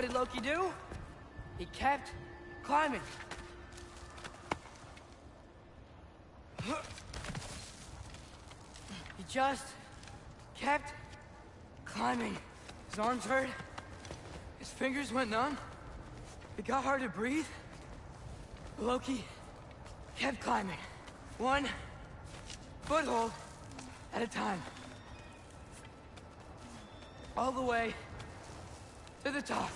did Loki do? He kept climbing. He just kept climbing. His arms hurt. His fingers went numb. It got hard to breathe. Loki kept climbing. One foothold at a time. All the way to the top.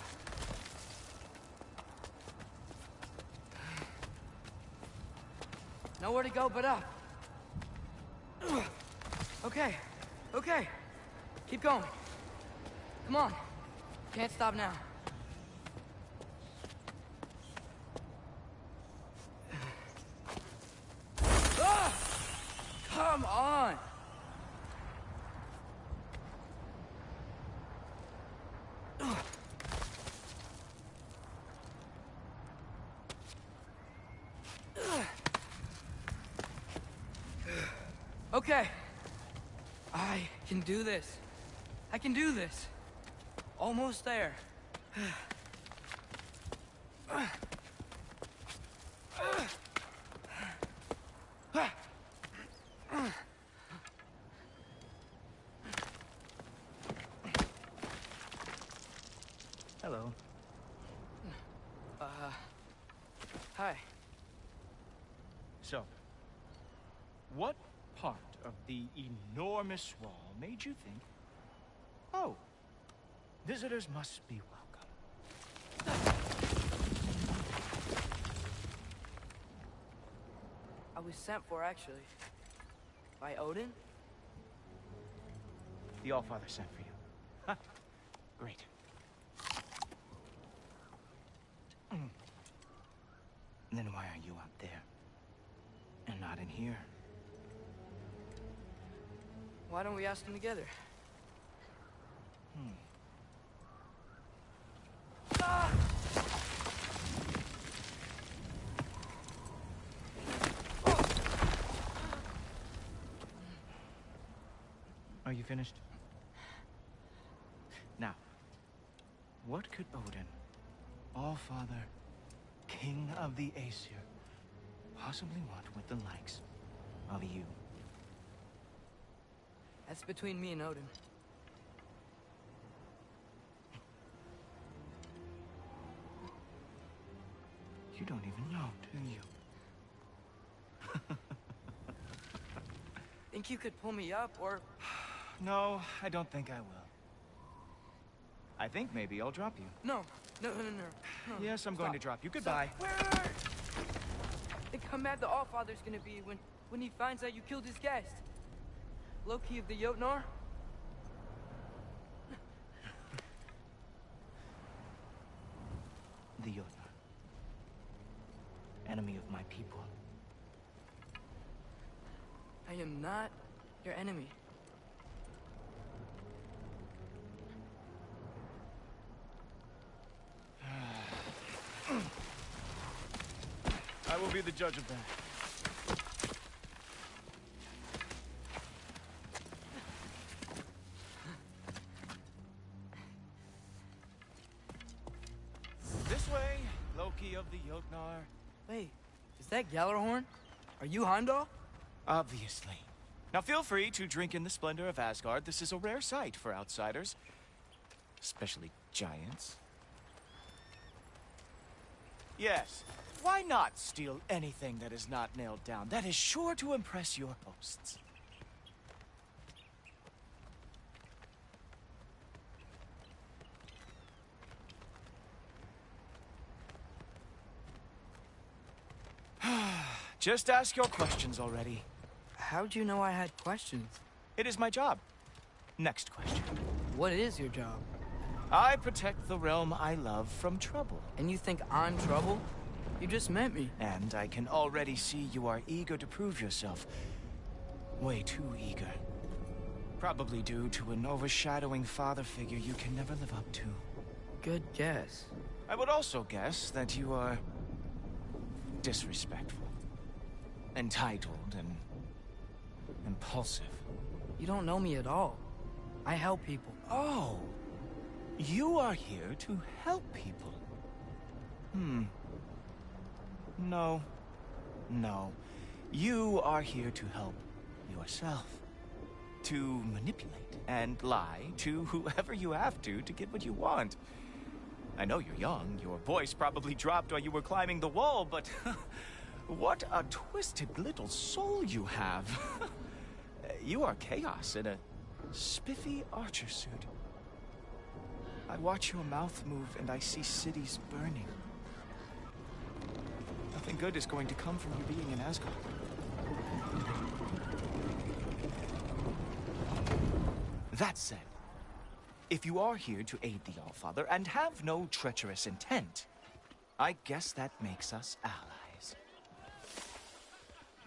Nowhere to go but up. Okay, okay. Keep going. Come on. Can't stop now. Ah! Come on! Okay. I can do this. I can do this. Almost there. Hello. Hi. So, what part of the enormous wall made you think, oh, visitors must be welcome? I was sent for, actually. By Odin? The Allfather sent for you. Huh. Great. Then why are you up there? And not in here? Why don't we ask them together? Ah! Are you finished? Now, what could Odin, Allfather, King of the Aesir, possibly want with the likes of you? That's between me and Odin. You don't even know, do you? Think you could pull me up, or... No, I don't think I will. I think maybe I'll drop you. No. No. Yes, I'm going to drop you. Goodbye. Stop. Wait. Think how mad the Allfather's gonna be when he finds out you killed his guest. Loki of the Jotnar? The Jotnar. Enemy of my people. I am not your enemy. I will be the judge of that. This way, Loki of the Jotnar. Wait, is that Gjallarhorn? Are you Heimdall? Obviously. Now feel free to drink in the splendor of Asgard. This is a rare sight for outsiders. Especially giants. Yes, why not steal anything that is not nailed down? That is sure to impress your hosts. Just ask your questions already. How'd you know I had questions? It is my job. Next question. What is your job? I protect the realm I love from trouble. And you think I'm trouble? You just met me. And I can already see you are eager to prove yourself. Way too eager. Probably due to an overshadowing father figure you can never live up to. Good guess. I would also guess that you are disrespectful, entitled, and impulsive. You don't know me at all. I help people. Oh, you are here to help people. No. You are here to help yourself. To manipulate and lie to whoever you have to get what you want. I know you're young. Your voice probably dropped while you were climbing the wall, but what a twisted little soul you have. You are chaos in a spiffy archer suit. I watch your mouth move and I see cities burning. Nothing good is going to come from you being in Asgard. That said, if you are here to aid the Allfather and have no treacherous intent, I guess that makes us allies.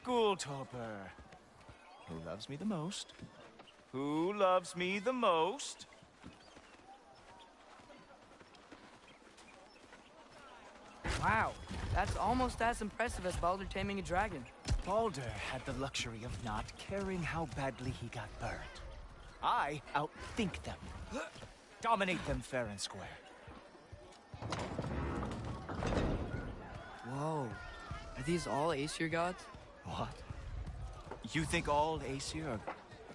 Ghoultoper. Who loves me the most? Who loves me the most? Wow, that's almost as impressive as Baldur taming a dragon. Baldur had the luxury of not caring how badly he got burned. I outthink them. Dominate them fair and square. Whoa. Are these all Aesir gods? What? You think all Aesir are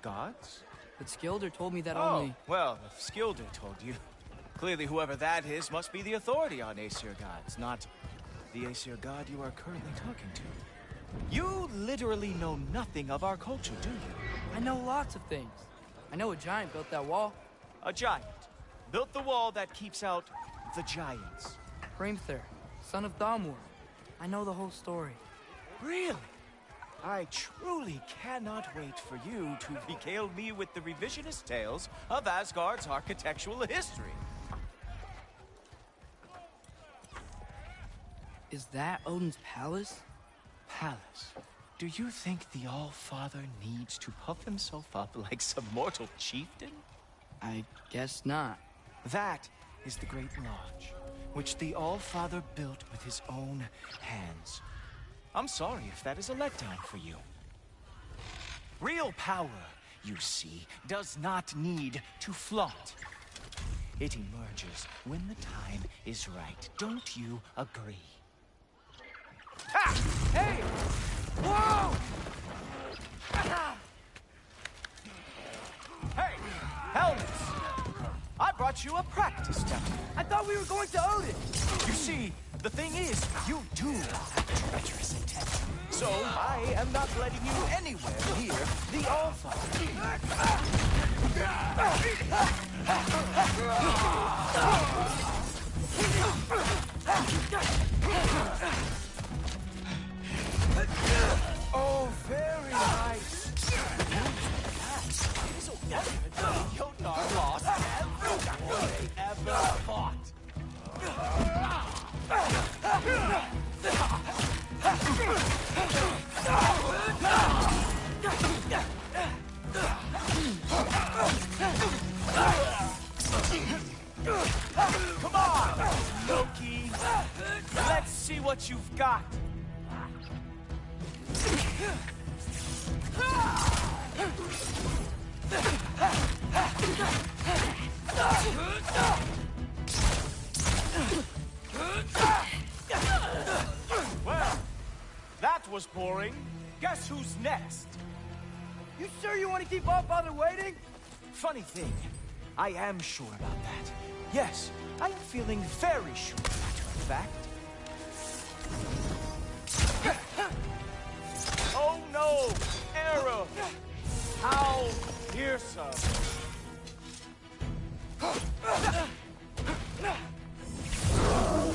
gods? But Skilder told me that Oh, only... well, if Skilder told you, clearly whoever that is must be the authority on Aesir gods, not the Aesir god you are currently talking to. You literally know nothing of our culture, do you? I know lots of things. I know a giant built that wall. A giant built the wall that keeps out the giants. Hrimthur, son of Thamur. I know the whole story. Really? I truly cannot wait for you to regale me with the revisionist tales of Asgard's architectural history. Is that Odin's palace? Palace? Do you think the All-Father needs to puff himself up like some mortal chieftain? I guess not. That is the Great Lodge, which the All-Father built with his own hands. I'm sorry if that is a letdown for you. Real power, you see, does not need to flaunt. It emerges when the time is right. Don't you agree? Ah! Hey! Whoa! Hey! Helmets! I brought you a practice demo. I thought we were going to Odin! You see, the thing is, you do have treacherous intent. So So I am not letting you anywhere near the All-Father. Oh, very nice. It is a wonder that Jotnar lost every war they ever fought. Come on, Loki. Let's see what you've got. Well, that was boring. Guess who's next? You sure you want to keep our father waiting? Funny thing, I am sure about that. Yes, I am feeling very sure, matter of fact. Oh no! Arrow! How fearsome!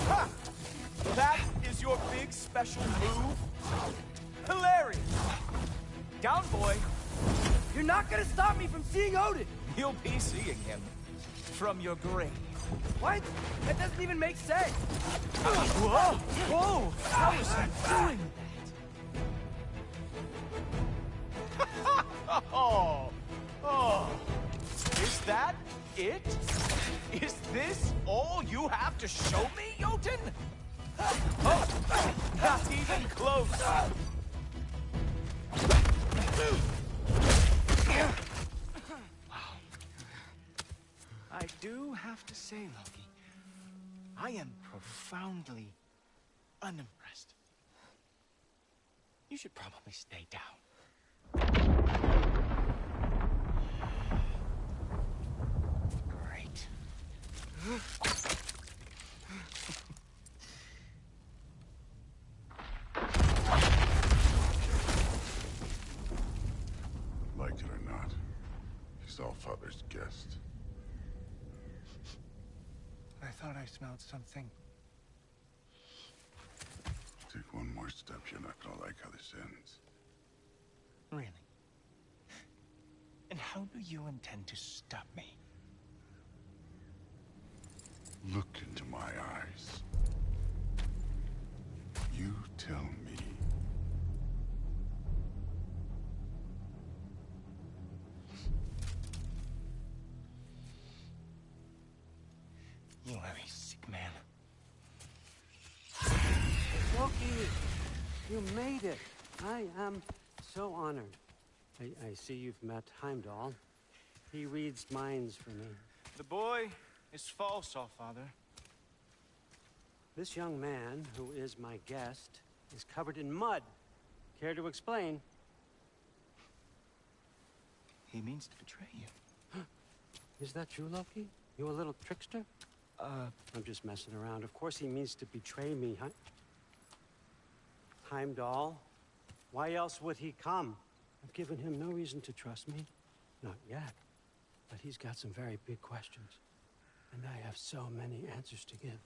Ha! That is your big special move? Hilarious! Down, boy! You're not gonna stop me from seeing Odin! You'll be seeing him from your grave. What? That doesn't even make sense! Whoa! Whoa! How is he doing that? Oh! Oh! Is that it? Is this all you have to show me, Jotun? Oh! Not even close! Wow. I do have to say, Loki, I am profoundly unimpressed. You should probably stay down. Great. Like it or not, he's Allfather's guest. I thought I smelled something. Take one more step, you're not gonna like how this ends. Really? And how do you intend to stop me? Look into my eyes. You tell me. You are a sick man. Loki, you made it. I am so honored. I see you've met Heimdall. He reads minds for me. The boy is false, Allfather. This young man, who is my guest, is covered in mud. Care to explain? He means to betray you. Is that true, Loki? You a little trickster? I'm just messing around. Of course he means to betray me, huh? Heimdall? Why else would he come? I've given him no reason to trust me. Not yet. But he's got some very big questions. And I have so many answers to give.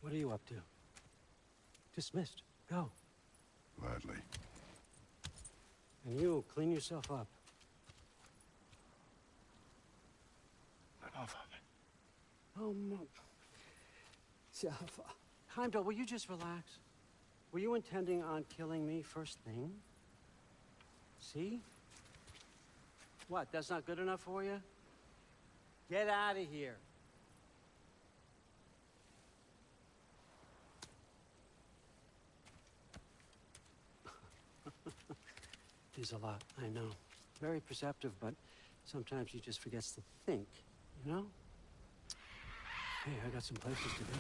What are you up to? Dismissed. Go. Gladly. And you, clean yourself up. But Allfather. Oh, no. Heimdall, will you just relax? Were you intending on killing me first thing? See? What, that's not good enough for you? Get out of here. It is a lot, I know. Very perceptive, but sometimes he just forgets to think, you know? Hey, I got some places to go.